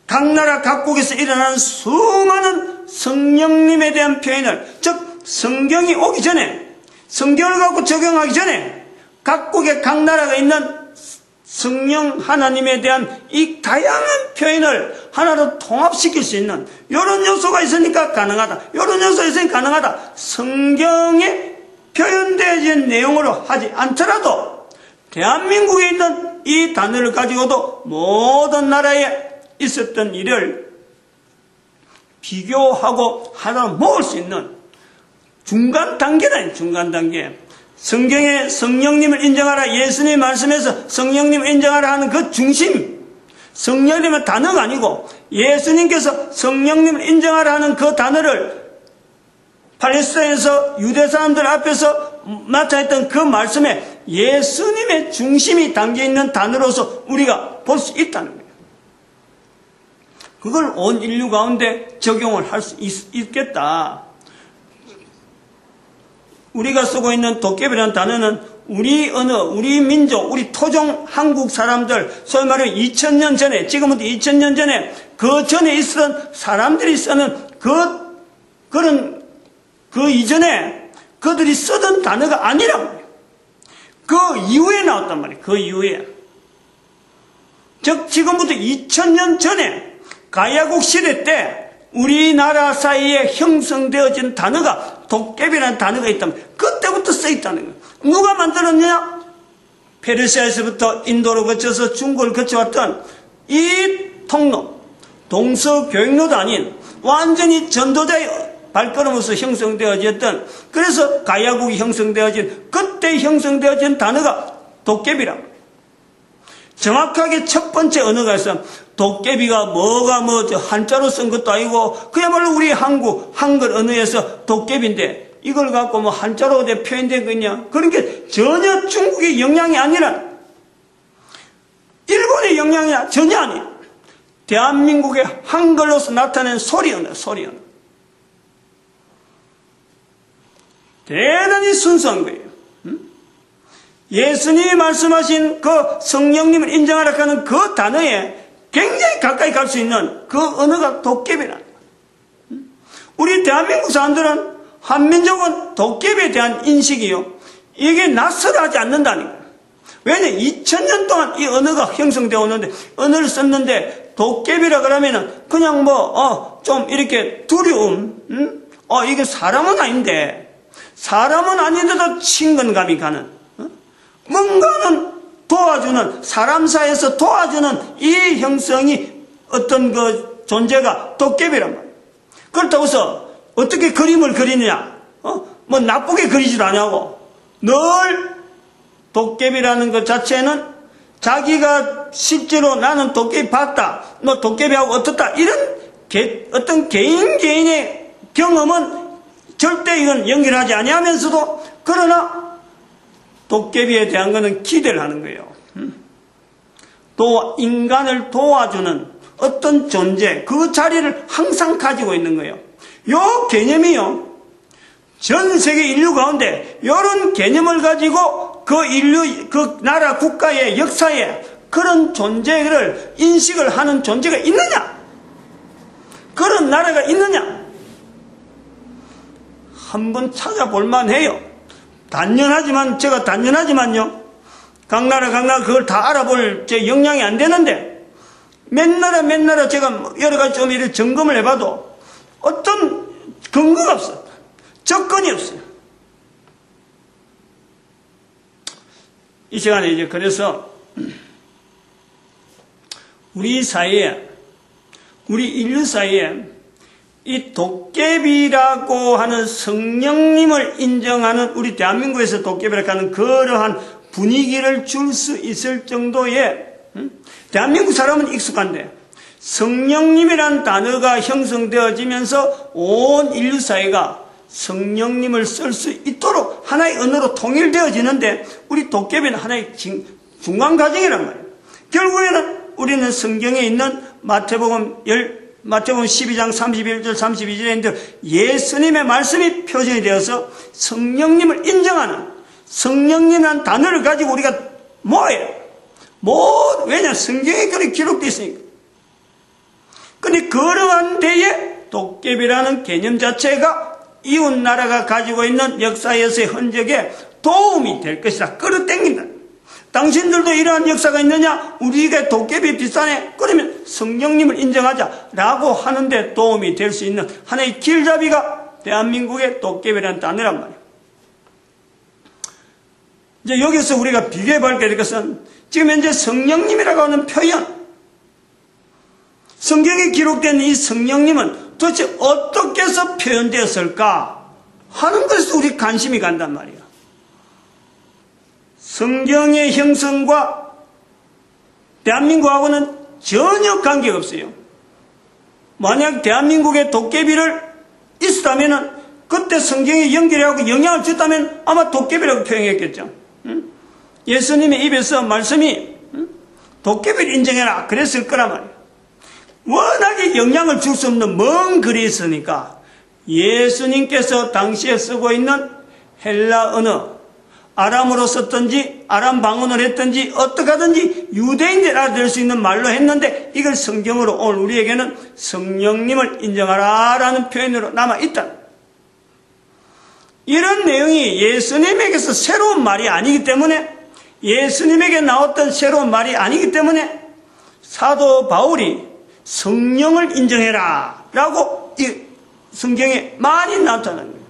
각 나라 각국에서 일어나는 수많은 성령님에 대한 표현을, 즉 성경이 오기 전에, 성경을 갖고 적용하기 전에 각국의 각 나라가 있는 성령 하나님에 대한 이 다양한 표현을 하나로 통합시킬 수 있는 이런 요소가 있으니까 가능하다. 이런 요소가 있으니까 가능하다. 성경에 표현되어진 내용으로 하지 않더라도 대한민국에 있는 이 단어를 가지고도 모든 나라에 있었던 일을 비교하고 하나로 모을 수 있는 중간 단계다. 중간 단계. 성경에 성령님을 인정하라, 예수님의 말씀에서 성령님을 인정하라 하는 그 중심, 성령님은 단어가 아니고 예수님께서 성령님을 인정하라 하는 그 단어를 팔레스타인에서 유대 사람들 앞에서 나타냈던 그 말씀에 예수님의 중심이 담겨있는 단어로서 우리가 볼 수 있다는 거예요. 그걸 온 인류 가운데 적용을 할 수 있겠다. 우리가 쓰고 있는 도깨비라는 단어는 우리 언어, 우리 민족, 우리 토종 한국 사람들, 소위 말하면 2000년 전에, 지금부터 2000년 전에, 그 전에 있었던 사람들이 쓰는 그 이전에 그들이 쓰던 단어가 아니란 말이에요. 그 이후에 나왔단 말이에요. 그 이후에. 즉, 지금부터 2000년 전에 가야국 시대 때 우리나라 사이에 형성되어진 단어가 도깨비라는 단어가 있다면 그때부터 쓰였다는 거예요. 누가 만들었냐? 페르시아에서부터 인도로 거쳐서 중국을 거쳐왔던 이 통로, 동서교역로도 아닌 완전히 전도자의 발걸음으로서 형성되어졌던, 그래서 가야국이 형성되어진, 그때 형성되어진 단어가 도깨비라고. 정확하게 첫 번째 언어가 있어. 도깨비가 뭐가 한자로 쓴 것도 아니고 그야말로 우리 한글 언어에서 도깨비인데 이걸 갖고 한자로 표현된 거냐? 그런 게 전혀 중국의 영향이 아니라 일본의 영향이 전혀 아니에요. 대한민국의 한글로서 나타낸 소리 언어. 대단히 순수한 거예요. 예수님이 말씀하신 그 성령님을 인정하라 하는 그 단어에 굉장히 가까이 갈 수 있는 그 언어가 도깨비라는 거예요. 우리 대한민국 사람들은, 한민족은 도깨비에 대한 인식이요, 이게 낯설하지 않는다는 거예요. 왜냐하면 2000년 동안 이 언어가 형성되어 오는데, 언어를 썼는데 도깨비라 그러면은 그냥 좀 이렇게 두려움, 이게 사람은 아닌데도 친근감이 가는, 뭔가는 도와주는, 사람 사이에서 도와주는 이 형성이 어떤 그 존재가 도깨비란 말이에요. 그렇다고 해서 어떻게 그림을 그리느냐? 나쁘게 그리지도 않냐고. 늘 도깨비라는 것 자체는 자기가 실제로 나는 도깨비 봤다, 도깨비하고 어떻다, 이런 어떤 개인의 경험은 절대 이건 연결하지 아니하면서도, 그러나 도깨비에 대한 것은 기대를 하는 거예요. 또 인간을 도와주는 어떤 존재, 그 자리를 항상 가지고 있는 거예요. 요 개념이요, 전 세계 인류 가운데 이런 개념을 가지고 그 나라 국가의 역사에 그런 존재를 인식을 하는 존재가 있느냐? 그런 나라가 있느냐? 한번 찾아볼 만해요. 제가 단연하지만요, 각 나라 그걸 다 알아볼 제 역량이 안 되는데, 몇 나라 제가 여러 가지 좀 이렇게 점검을 해봐도 어떤 근거가 없어요. 접근이 없어요. 이 시간에 이제 그래서 우리 인류 사이에 이 도깨비라고 하는 성령님을 인정하는, 우리 대한민국에서 도깨비라고 하는 그러한 분위기를 줄 수 있을 정도의, 대한민국 사람은 익숙한데 성령님이라는 단어가 형성되어지면서 온 인류 사회가 성령님을 쓸 수 있도록 하나의 언어로 통일되어지는데, 우리 도깨비는 하나의 중간 과정이란 말이에요. 결국에는 우리는 성경에 있는 마태복음 12장 31절 32절에 있는 예수님의 말씀이 표현이 되어서 성령님을 인정하는, 성령님이라는 단어를 가지고 우리가 뭐예요? 왜냐? 성경에 그렇게 기록되어 있으니까. 근데 그러한 데에 도깨비라는 개념 자체가 이웃 나라가 가지고 있는 역사에서의 흔적에 도움이 될 것이다. 끌어당긴다. 당신들도 이러한 역사가 있느냐? 우리에게 도깨비 비슷하네? 그러면 성령님을 인정하자라고 하는데 도움이 될 수 있는 하나의 길잡이가 대한민국의 도깨비라는 단어란 말이에요. 이제 여기서 우리가 비교해 볼 것은 지금 현재 성령님이라고 하는 표현, 성경에 기록된 이 성령님은 도대체 어떻게 해서 표현되었을까 하는 것에 우리 관심이 간단 말이에요. 성경의 형성과 대한민국하고는 전혀 관계가 없어요. 만약 대한민국에 도깨비를 있었다면 그때 성경에 연결하고 영향을 줬다면 아마 도깨비라고 표현했겠죠. 예수님의 입에서 말씀이 도깨비를 인정해라 그랬을 거란 말이에요. 워낙에 영향을 줄 수 없는 먼 글이 있으니까 예수님께서 당시에 쓰고 있는 헬라 언어, 아람으로 썼든지 아람 방언을 했든지 어떻게 하든지 유대인들 알아들을 수 있는 말로 했는데 이걸 성경으로 오늘 우리에게는 성령님을 인정하라 라는 표현으로 남아있다. 이런 내용이 예수님에게서 새로운 말이 아니기 때문에, 예수님에게 나왔던 새로운 말이 아니기 때문에 사도 바울이 성령을 인정해라 라고 이 성경에 많이 나타나는 거예요.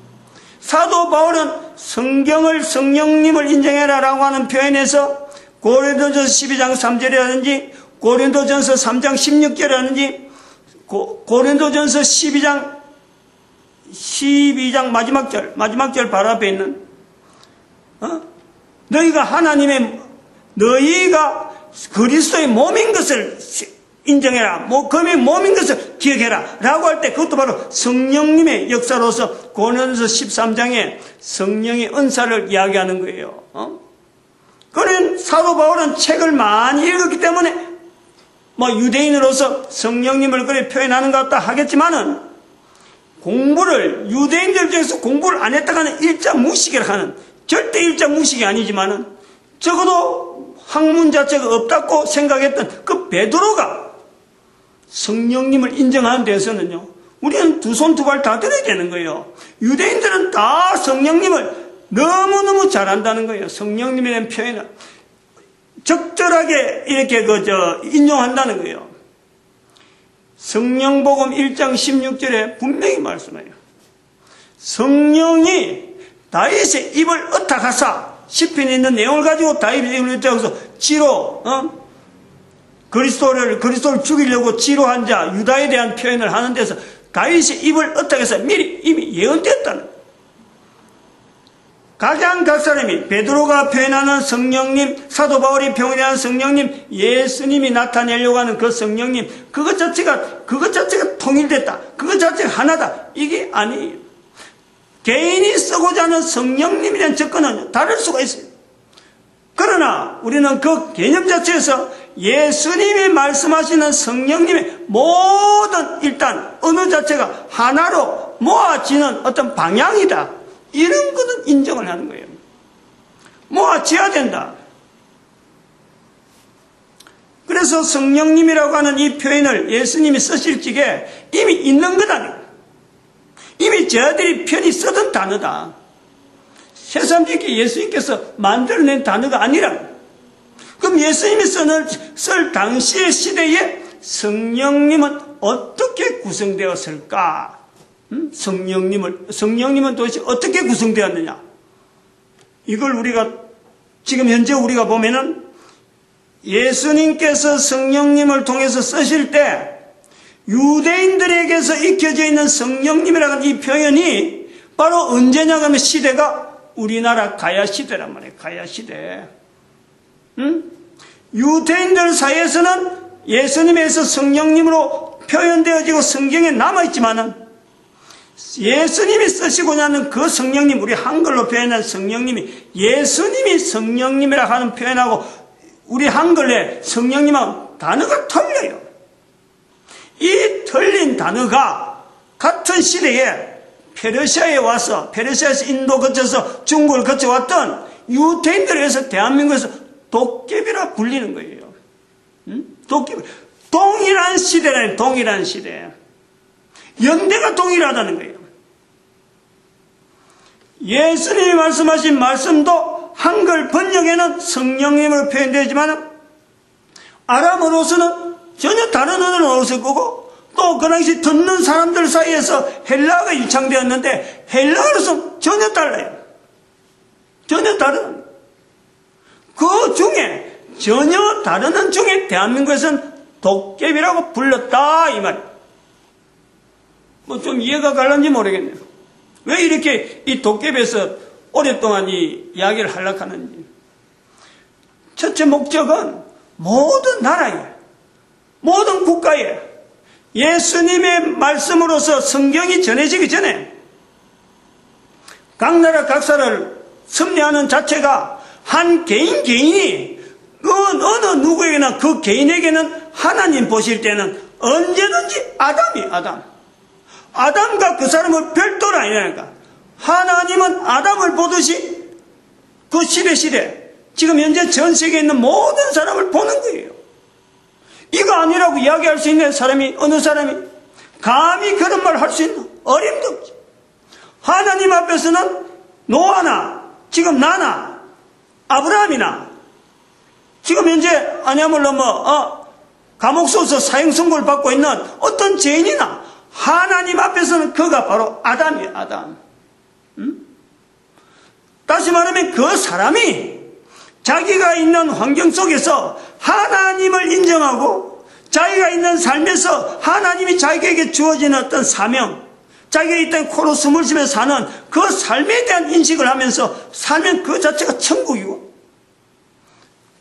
사도 바울은 성령님을 인정해라 라고 하는 표현에서 고린도전서 12장 3절이라든지 고린도전서 3장 16절이라든지 고린도전서 12장 마지막 절 바로 앞에 있는 너희가 그리스도의 몸인 것을 인정해라. 그의 몸인 것을 기억해라. 라고 할 때 그것도 바로 성령님의 역사로서 고린도전서 13장에 성령의 은사를 이야기하는 거예요. 그는 사도 바울은 책을 많이 읽었기 때문에 유대인으로서 성령님을 그래 표현하는 것 같다 하겠지만은 공부를 유대인들 중에서 공부를 안 했다가는 일자 무식이라 하는, 절대 일자 무식이 아니지만은 적어도 학문 자체가 없다고 생각했던 그 베드로가 성령님을 인정하는 데서는요, 우리는 두 손 두 발 다 들어야 되는 거예요. 유대인들은 다 성령님을 너무너무 잘한다는 거예요. 성령님에 대한 표현을 적절하게 이렇게 인용한다는 거예요. 성령복음 1장 16절에 분명히 말씀해요. 성령이 다윗의 입을 어탁하사, 시편에 있는 내용을 가지고 다윗의 입을 어탁해서 지로 그리스도를 죽이려고 지로한 자 유다에 대한 표현을 하는 데서 다윗의 입을 어탁해서 미리 이미 예언되었다는 거예요. 가장 각 사람이 베드로가 표현하는 성령님, 사도 바울이 표현하는 성령님, 예수님이 나타내려고 하는 그 성령님, 그것 자체가 통일됐다, 그것 자체가 하나다, 이게 아니에요. 개인이 쓰고자 하는 성령님에 대한 접근은 다를 수가 있어요. 그러나 우리는 그 개념 자체에서 예수님이 말씀하시는 성령님의 모든 일단 언어 자체가 하나로 모아지는 어떤 방향이다, 이런 거는 인정을 하는 거예요. 모아져야 된다. 그래서 성령님이라고 하는 이 표현을 예수님이 쓰실 적에 이미 있는 것 아니에요. 이미 저들이 편히 쓰던 단어다. 새삼스럽게 예수님께서 만들어낸 단어가 아니라, 그럼 예수님이 쓸 당시의 시대에 성령님은 어떻게 구성되었을까? 성령님은 도대체 어떻게 구성되었느냐? 이걸 우리가 지금 현재 우리가 보면은 예수님께서 성령님을 통해서 쓰실 때 유대인들에게서 익혀져 있는 성령님이라는 이 표현이 바로 언제냐 하면 시대가 우리나라 가야 시대란 말이에요. 가야 시대. 유대인들 사이에서는 예수님에서 성령님으로 표현되어지고 성경에 남아있지만은 예수님이 쓰시고자 하는 그 성령님, 우리 한글로 표현한 성령님이 예수님이 성령님이라 하는 표현하고 우리 한글의 성령님하고 단어가 틀려요. 이 틀린 단어가 같은 시대에 페르시아에 와서, 페르시아에서 인도 거쳐서 중국을 거쳐왔던 유대인들에서 대한민국에서 도깨비라 불리는 거예요. 도깨비. 동일한 시대라는, 동일한 시대. 연대가 동일하다는 거예요. 예수님이 말씀하신 말씀도 한글 번역에는 성령님으로 표현되지만 아람어로서는 전혀 다른 언어로 나왔을 거고, 또 그 당시 듣는 사람들 사이에서 헬라어가 유창되었는데 헬라어로서는 전혀 달라요. 전혀 다른. 그 중에 전혀 다른 중에 대한민국에서는 도깨비라고 불렀다 이 말이에요. 뭐 좀 이해가 갈는지 모르겠네요. 왜 이렇게 이 도깨비에서 오랫동안 이 이야기를 하려고 하는지. 첫째 목적은 모든 나라에, 모든 국가에 예수님의 말씀으로서 성경이 전해지기 전에 각 나라 각사를 섭리하는 자체가 한 개인이 어느 누구에게나 그 개인에게는 하나님 보실 때는 언제든지 아담. 아담과 그 사람을 별도로 아니라니까. 하나님은 아담을 보듯이 그 시대 지금 현재 전 세계에 있는 모든 사람을 보는 거예요. 이거 아니라고 이야기할 수 있는 사람이 어느 사람이 감히 그런 말 할 수 있나? 어림도 없지. 하나님 앞에서는 노아나 지금 나나 아브라함이나 지금 현재 아냐물로 감옥소서 사형 선고를 받고 있는 어떤 죄인이나 하나님 앞에서는 그가 바로 아담이에요. 아담. 다시 말하면 그 사람이 자기가 있는 환경 속에서 하나님을 인정하고 자기가 있는 삶에서 하나님이 자기에게 주어진 어떤 사명, 자기가 있던 코로 숨을 쉬며 사는 그 삶에 대한 인식을 하면서 살면 그 자체가 천국이고,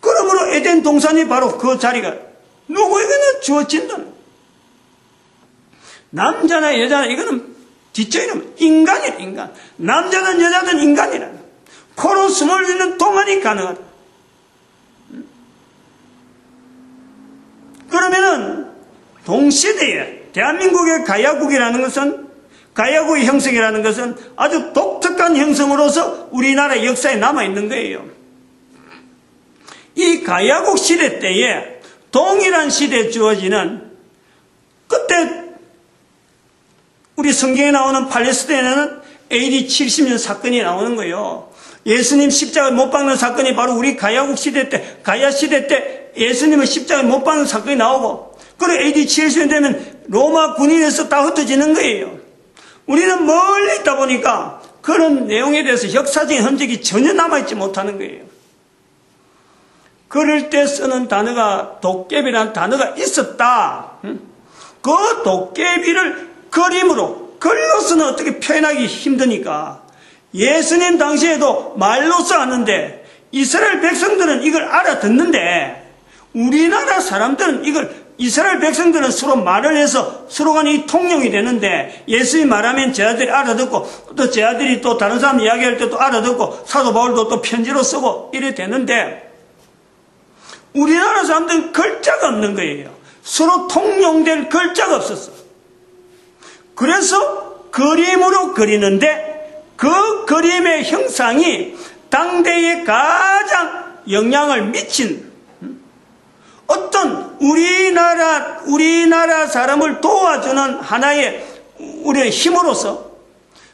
그러므로 에덴 동산이 바로 그 자리가 누구에게나 주어진다는 거예요. 남자나 여자나 이거는 뒷전이라면 인간이에요. 인간. 남자든 여자든 인간이라는 거예요. 코로 숨을 쉬는 동안이 가능하다. 그러면은 동시대에 대한민국의 가야국이라는 것은, 가야국의 형성이라는 것은 아주 독특한 형성으로서 우리나라 역사에 남아있는 거예요. 이 가야국 시대 때에 동일한 시대에 주어지는, 그때 우리 성경에 나오는 팔레스타인에는 AD 70년 사건이 나오는 거예요. 예수님 십자가에 못 박는 사건이 바로 우리 가야국 시대 때, 가야 시대 때 예수님을 십자가에 못 박는 사건이 나오고, 그리고 AD 70년 되면 로마 군인에서 다 흩어지는 거예요. 우리는 멀리 있다 보니까 그런 내용에 대해서 역사적인 흔적이 전혀 남아있지 못하는 거예요. 그럴 때 쓰는 단어가 도깨비라는 단어가 있었다. 그 도깨비를 그림으로, 글로서는 어떻게 표현하기 힘드니까 예수님 당시에도 말로써 하는데 이스라엘 백성들은 이걸 알아듣는데, 우리나라 사람들은 이스라엘 백성들은 서로 말을 해서 서로 간에 이 통용이 되는데, 예수님 말하면 제 아들이 알아듣고 또 제 아들이 또 다른 사람 이야기할 때도 알아듣고 사도 바울도 또 편지로 쓰고 이래 되는데, 우리나라 사람들은 글자가 없는 거예요. 서로 통용될 글자가 없었어. 그래서 그림으로 그리는데 그 그림의 형상이 당대에 가장 영향을 미친 어떤 우리나라 사람을 도와주는 하나의 우리의 힘으로서,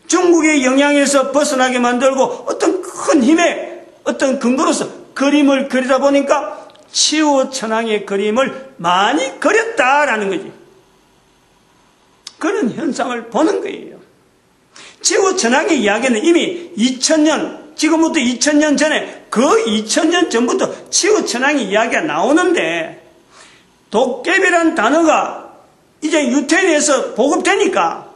중국의 영향에서 벗어나게 만들고 어떤 큰 힘의 어떤 근거로서 그림을 그리다 보니까 치우천왕의 그림을 많이 그렸다라는 거지. 그런 현상을 보는 거예요. 치우천왕의 이야기는 이미 2000년, 지금부터 2000년 전에, 그 2000년 전부터 치우천왕의 이야기가 나오는데, 도깨비란 단어가 이제 유태인에서 보급되니까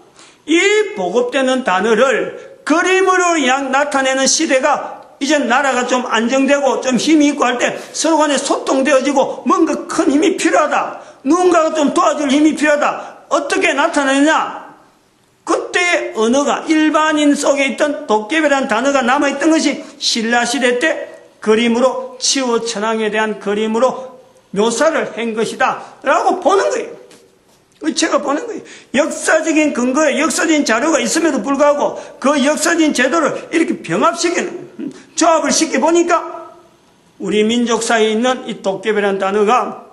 이 보급되는 단어를 그림으로 나타내는 시대가, 이제 나라가 좀 안정되고 좀 힘이 있고 할 때 서로 간에 소통되어지고 뭔가 큰 힘이 필요하다, 누군가가 좀 도와줄 힘이 필요하다. 어떻게 나타내느냐? 그때의 언어가, 일반인 속에 있던 도깨비라는 단어가 남아있던 것이 신라시대 때 그림으로, 치우천왕에 대한 그림으로 묘사를 한 것이다 라고 보는 거예요. 제가 보는 거예요. 역사적인 근거에 역사적인 자료가 있음에도 불구하고 그 역사적인 제도를 이렇게 병합시키는, 조합을 시켜보니까 우리 민족 사이에 있는 이 도깨비라는 단어가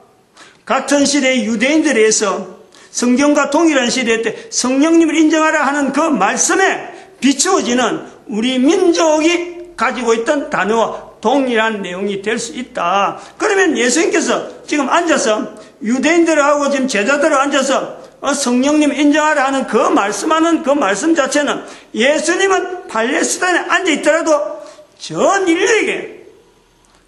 같은 시대의 유대인들에서 성경과 동일한 시대 때 성령님을 인정하라 하는 그 말씀에 비추어지는 우리 민족이 가지고 있던 단어와 동일한 내용이 될 수 있다. 그러면 예수님께서 지금 앉아서 유대인들하고 지금 제자들을 앉아서 성령님 인정하라 하는 그 말씀하는 그 말씀 자체는, 예수님은 팔레스타인에 앉아 있더라도 전 인류에게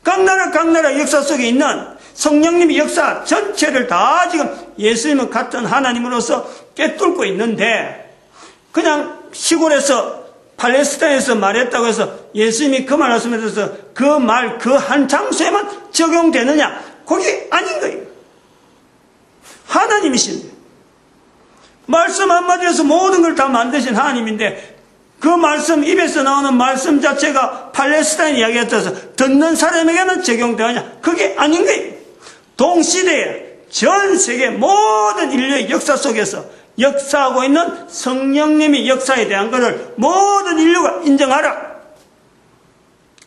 각 나라 역사 속에 있는 성령님의 역사 전체를 다 지금 예수님은 같은 하나님으로서 꿰뚫고 있는데, 그냥 시골에서 팔레스타인에서 말했다고 해서 예수님이 그 말씀에 대해서 그 말 그 한 장소에만 적용되느냐? 그게 아닌 거예요. 하나님이신데 말씀 한마디에서 모든 걸 다 만드신 하나님인데 그 말씀 입에서 나오는 말씀 자체가 팔레스타인 이야기였다서 듣는 사람에게는 적용되느냐? 그게 아닌 거예요. 동시대에 전 세계 모든 인류의 역사 속에서 역사하고 있는 성령님이 역사에 대한 것을 모든 인류가 인정하라.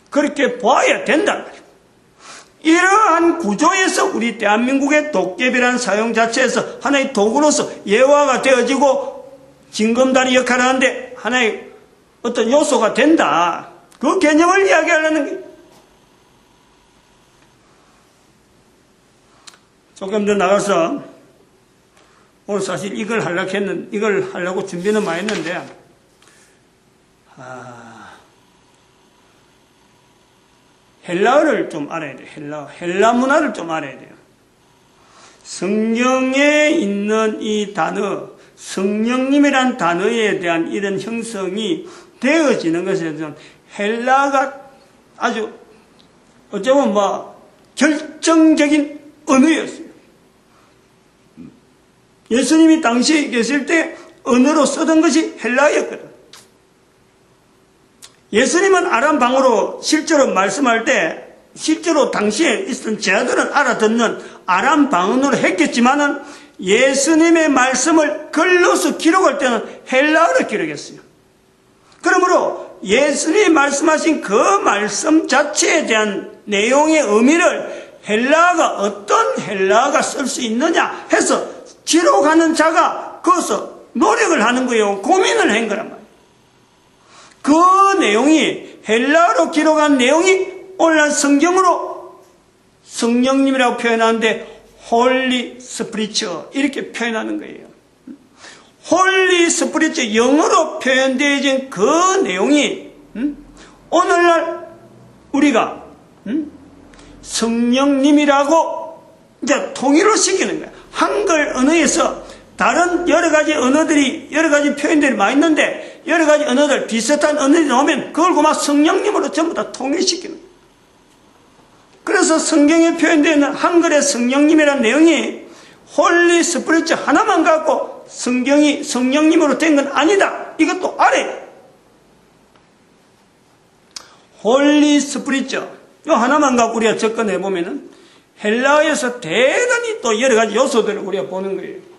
그렇게 보아야 된다. 이러한 구조에서 우리 대한민국의 도깨비라는 사용 자체에서 하나의 도구로서 예화가 되어지고 징검다리 역할을 하는데 하나의 어떤 요소가 된다. 그 개념을 이야기하려는 거예요. 조금 더 나가서 오늘 사실 이걸 하려고 준비는 많이 했는데 헬라어를 좀 알아야 돼요. 헬라 문화를 좀 알아야 돼요. 성경에 있는 이 단어, 성령님이란 단어에 대한 이런 형성이 되어지는 것에 대한 헬라가 아주 어쩌면 결정적인 언어였어요. 예수님이 당시에 계실 때 언어로 쓰던 것이 헬라어였거든. 예수님은 아람방으로 실제로 말씀할 때 실제로 당시에 있었던 제자들은 알아듣는 아람방언으로 했겠지만은 예수님의 말씀을 글로서 기록할 때는 헬라어로 기록했어요. 그러므로 예수님이 말씀하신 그 말씀 자체에 대한 내용의 의미를 어떤 헬라어가 쓸 수 있느냐 해서 기록하는 자가 거기서 노력을 하는 거예요. 고민을 한 거란 말이에요. 그 내용이 헬라어로 기록한 내용이 오늘날 성경으로 성령님이라고 표현하는데 홀리 스피리처 이렇게 표현하는 거예요. 홀리 스피리처 영어로 표현되어진 그 내용이 오늘날 우리가 성령님이라고 이제 통일을 시키는 거예요. 한글 언어에서 다른 여러 가지 언어들이 여러 가지 표현들이 많이 있는데 여러 가지 언어들 비슷한 언어들이 나오면 그걸 고마 성령님으로 전부 다 통일시키는 거예요. 그래서 성경에 표현되는 한글의 성령님이라는 내용이 홀리 스피리처 하나만 갖고 성경이 성령님으로 된 건 아니다. 이것도 알아요. 홀리 스피리처 이 하나만 갖고 우리가 접근해 보면은 헬라어에서 대단히 또 여러 가지 요소들을 우리가 보는 거예요.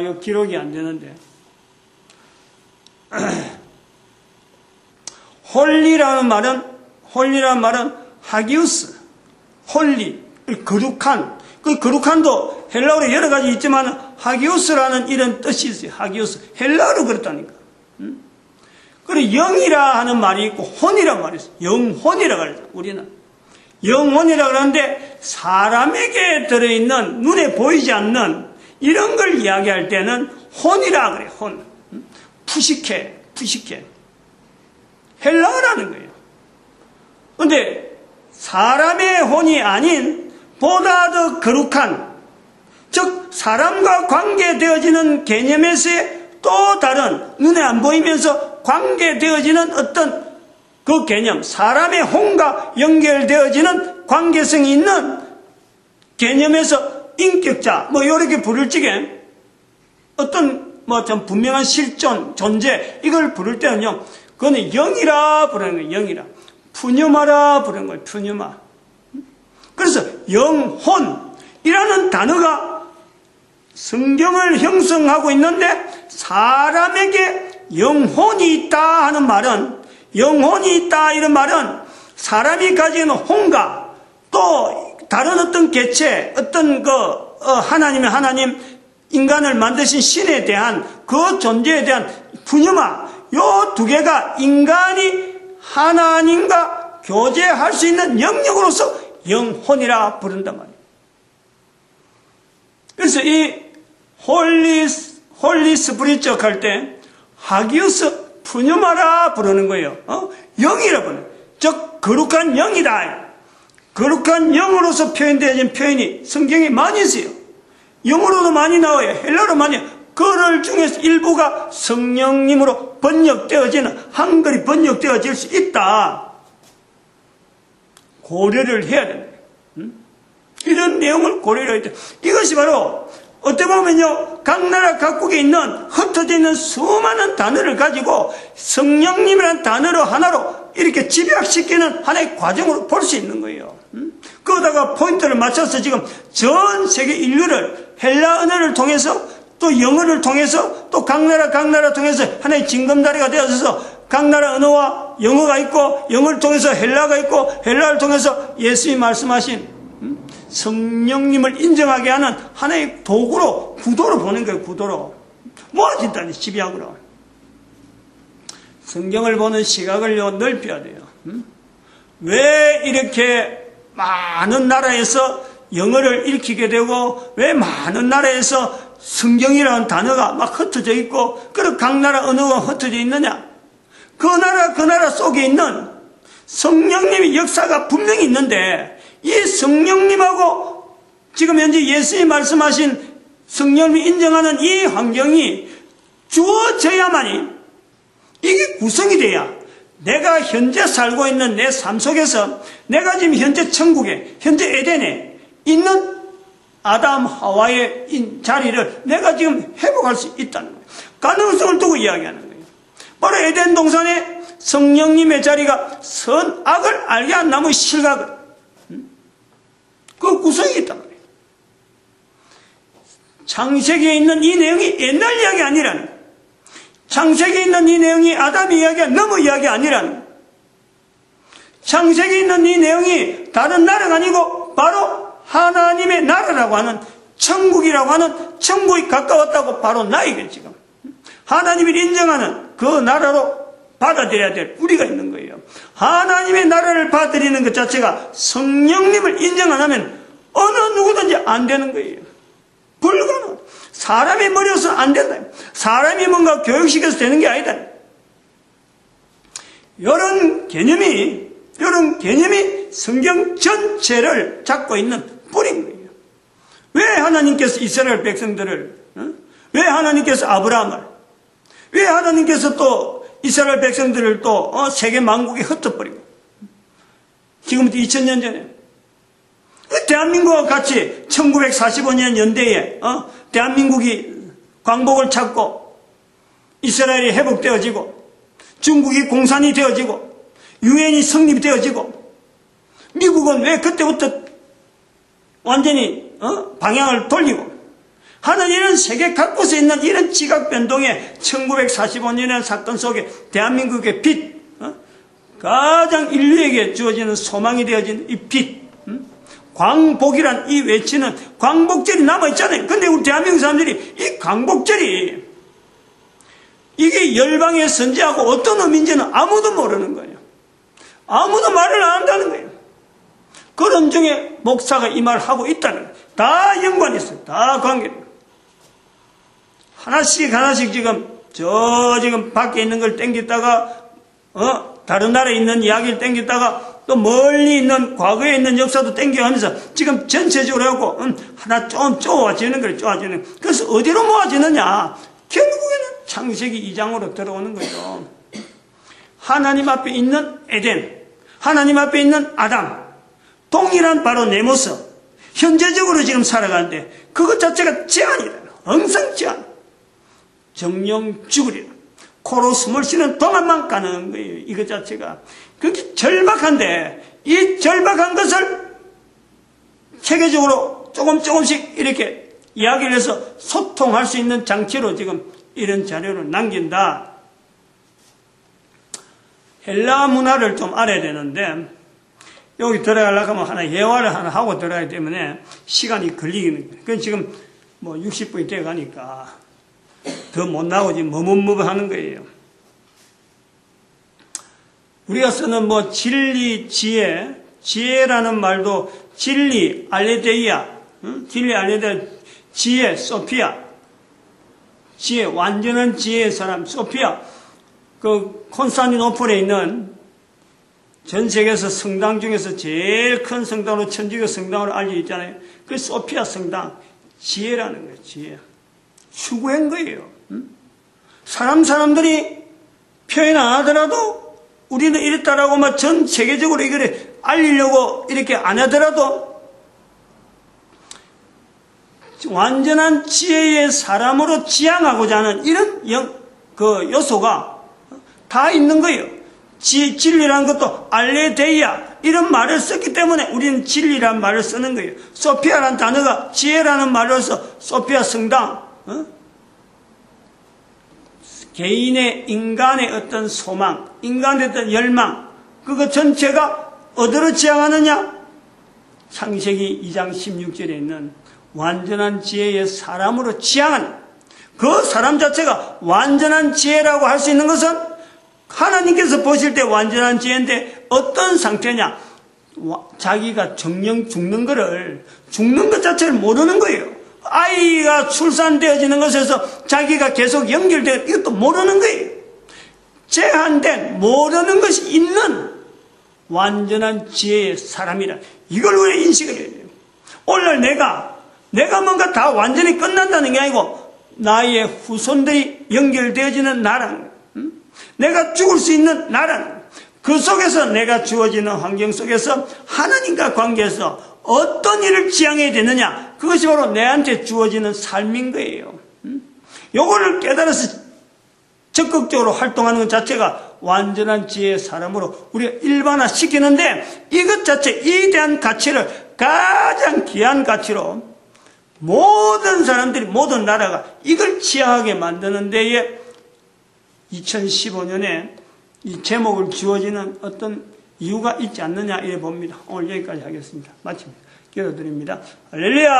이거 기록이 안 되는데. 홀리라는 말은 하기우스, 홀리, 거룩한. 그 거룩한도 헬라어로 여러 가지 있지만 하기우스라는 이런 뜻이 있어요. 하기우스. 헬라어로 그렇다니까. 그리고 영이라 하는 말이 있고 혼이라는 말이 있어요. 영혼이라고 하죠. 우리는. 영혼이라고 하는데 사람에게 들어있는 눈에 보이지 않는 이런 걸 이야기할 때는 혼이라 그래요. 혼. 푸시케. 헬라어라는 거예요. 그런데 사람의 혼이 아닌 보다 더 거룩한, 즉 사람과 관계되어지는 개념에서의 또 다른 눈에 안 보이면서 관계되어지는 어떤 그 개념, 사람의 혼과 연결되어지는 관계성이 있는 개념에서 인격자, 이렇게 부를 적에 어떤 좀 분명한 실존, 존재, 이걸 부를 때는요, 그거는 영이라 부르는 거예요, 영이라. 푸뉴마라 부르는 거예요, 푸뉴마. 그래서 영혼이라는 단어가 성경을 형성하고 있는데 사람에게 영혼이 있다 하는 말은 영혼이 있다 이런 말은 사람이 가지는 혼과 또 다른 어떤 개체 어떤 하나님 인간을 만드신 신에 대한 그 존재에 대한 푸뉴마 요 두 개가 인간이 하나님과 교제할 수 있는 영역으로서 영혼이라 부른단 말이에요. 그래서 이 홀리 스피리처 할 때 하기우스 푸뉴마라 부르는 거예요. 영이라 부르는 거예요. 즉 거룩한 영이다. 거룩한 영으로서 표현되어진 표현이 성경에 많이 있어요. 영어로도 많이 나와요. 헬라어로 많이. 그를 중에서 일부가 성령님으로 번역되어지는, 한글이 번역되어질 수 있다. 고려를 해야 된다. 이런 내용을 고려를 해야 된다. 이것이 바로 어떻게 보면요, 각 나라 각국에 있는 흩어져 있는 수많은 단어를 가지고 성령님이라는 단어로 하나로 이렇게 집약시키는 하나의 과정으로 볼 수 있는 거예요. 그러다가 포인트를 맞춰서 지금 전 세계 인류를 헬라 언어를 통해서 또 영어를 통해서 또 각 나라 통해서 하나의 징검다리가 되어서 각 나라 언어와 영어가 있고 영어를 통해서 헬라가 있고 헬라를 통해서 예수님이 말씀하신 성령님을 인정하게 하는 하나의 도구로, 구도로 보는 거예요. 구도로 모아진다니, 집약으로. 성경을 보는 시각을 넓혀야 돼요. 왜 이렇게 많은 나라에서 영어를 읽히게 되고 왜 많은 나라에서 성경이라는 단어가 막 흩어져 있고 그리고 각 나라 언어가 흩어져 있느냐? 그 나라 속에 있는 성령님의 역사가 분명히 있는데 이 성령님하고 지금 현재 예수님이 말씀하신 성령님이 인정하는 이 환경이 주어져야만이 이게 구성이 돼야 내가 현재 살고 있는 내 삶 속에서 내가 지금 현재 천국에, 현재 에덴에 있는 아담, 하와의 자리를 내가 지금 회복할 수 있다는 거예요. 가능성을 두고 이야기하는 거예요. 바로 에덴 동산에 성령님의 자리가 선악을 알게 한 나무의 실각을, 그 구성이 있단 말이에요. 창세기에 있는 이 내용이 옛날 이야기 아니라는 거예요. 창세기에 있는 이 내용이 아담의 이야기가 너무 이야기 아니라는 거예요. 창세기에 있는 이 내용이 다른 나라가 아니고 바로 하나님의 나라라고 하는 천국이라고 하는 천국이 가까웠다고 바로 나에게 지금 하나님을 인정하는 그 나라로 받아들여야 될 우리가 있는 거예요. 하나님의 나라를 받아들이는 것 자체가 성령님을 인정 안 하면 어느 누구든지 안 되는 거예요. 불가능. 사람의 머리로서는 안 된다. 사람이 뭔가 교육시켜서 되는 게 아니다. 이런 개념이 성경 전체를 잡고 있는 뿌리인 거예요. 왜 하나님께서 이스라엘 백성들을, 왜 하나님께서 아브라함을, 왜 하나님께서 또 이스라엘 백성들을 또 세계 만국에 흩어버리고 지금부터 2000년 전에 대한민국과 같이 1945년 연대에 대한민국이 광복을 찾고 이스라엘이 회복되어지고 중국이 공산이 되어지고 유엔이 성립되어지고 미국은 왜 그때부터 완전히 방향을 돌리고 하는 이런 세계 각곳에 있는 이런 지각 변동에 1945년의 사건 속에 대한민국의 빛, 가장 인류에게 주어지는 소망이 되어진 이 빛, 광복이란 이 외치는 광복절이 남아있잖아요. 근데 우리 대한민국 사람들이 이 광복절이 이게 열방에 선지하고 어떤 의미인지는 아무도 모르는 거예요. 아무도 말을 안 한다는 거예요. 그런 중에 목사가 이 말을 하고 있다는 거예요. 다 연관이 있어요. 다 관계돼요. 하나씩 지금 밖에 있는 걸 땡겼다가 다른 나라에 있는 이야기를 땡겼다가 또 멀리 있는 과거에 있는 역사도 땡겨가면서 지금 전체적으로 하고 하나 좀 쪼아지는 거예요. 쪼아지는. 그래서 어디로 모아지느냐? 결국에는 창세기 2장으로 들어오는 거죠. 하나님 앞에 있는 에덴, 하나님 앞에 있는 아담, 동일한 바로 내 모습, 현재적으로 지금 살아가는데 그것 자체가 제한이다. 항상 제한. 정령 죽으리라. 코로 숨을 쉬는 동안만 가는 거예요. 이것 자체가. 그렇게 절박한데 이 절박한 것을 체계적으로 조금씩 이렇게 이야기를 해서 소통할 수 있는 장치로 지금 이런 자료를 남긴다. 헬라 문화를 좀 알아야 되는데 여기 들어가려고 하면 하나 예화를 하나 하고 들어가기 때문에 시간이 걸리기는 거예요. 그건 지금 뭐 60분이 돼 가니까 더 못 나오지 머뭇머뭇 하는 거예요. 우리가 쓰는 뭐 진리, 지혜라는 말도 진리, 알레데이아, 진리, 알레데이아, 지혜, 소피아, 지혜, 완전한 지혜의 사람, 소피아. 그 콘스탄티노플에 있는 전 세계에서 성당 중에서 제일 큰 성당으로 천주교 성당으로 알려져 있잖아요. 그 소피아 성당, 지혜라는 거예요. 지혜. 추구한 거예요. 사람들이 표현 안 하더라도 우리는 이랬다라고 막 전 세계적으로 이걸 알리려고 이렇게 안 하더라도 완전한 지혜의 사람으로 지향하고자 하는 이런 요소가 다 있는 거예요. 진리라는 것도 알레데이아 이런 말을 썼기 때문에 우리는 진리라는 말을 쓰는 거예요. 소피아라는 단어가 지혜라는 말로서 소피아 성당, 개인의 인간의 어떤 소망, 인간의 어떤 열망, 그거 전체가 어디로 지향하느냐? 창세기 2장 16절에 있는 완전한 지혜의 사람으로 지향하는 그 사람 자체가 완전한 지혜라고 할 수 있는 것은 하나님께서 보실 때 완전한 지혜인데 어떤 상태냐? 자기가 정령 죽는 것 자체를 모르는 거예요. 아이가 출산되어지는 것에서 자기가 계속 연결되어 이것도 모르는 거예요. 제한된 모르는 것이 있는 완전한 지혜의 사람이라 이걸 우리가 인식을 해야 돼요. 오늘 내가 뭔가 다 완전히 끝난다는 게 아니고 나의 후손들이 연결되어지는 나라는 내가 죽을 수 있는 나라는 그 속에서 내가 주어지는 환경 속에서 하나님과 관계에서 어떤 일을 지향해야 되느냐 그것이 바로 내한테 주어지는 삶인 거예요. 요거를 깨달아서 적극적으로 활동하는 것 자체가 완전한 지혜의 사람으로 우리가 일반화시키는데 이것 자체 이에 대한 가치를 가장 귀한 가치로 모든 사람들이 모든 나라가 이걸 지향하게 만드는 데에 2015년에 이 제목을 지어지는 어떤 이유가 있지 않느냐 이래 봅니다. 오늘 여기까지 하겠습니다. 마칩니다. 기도드립니다. 할렐루야.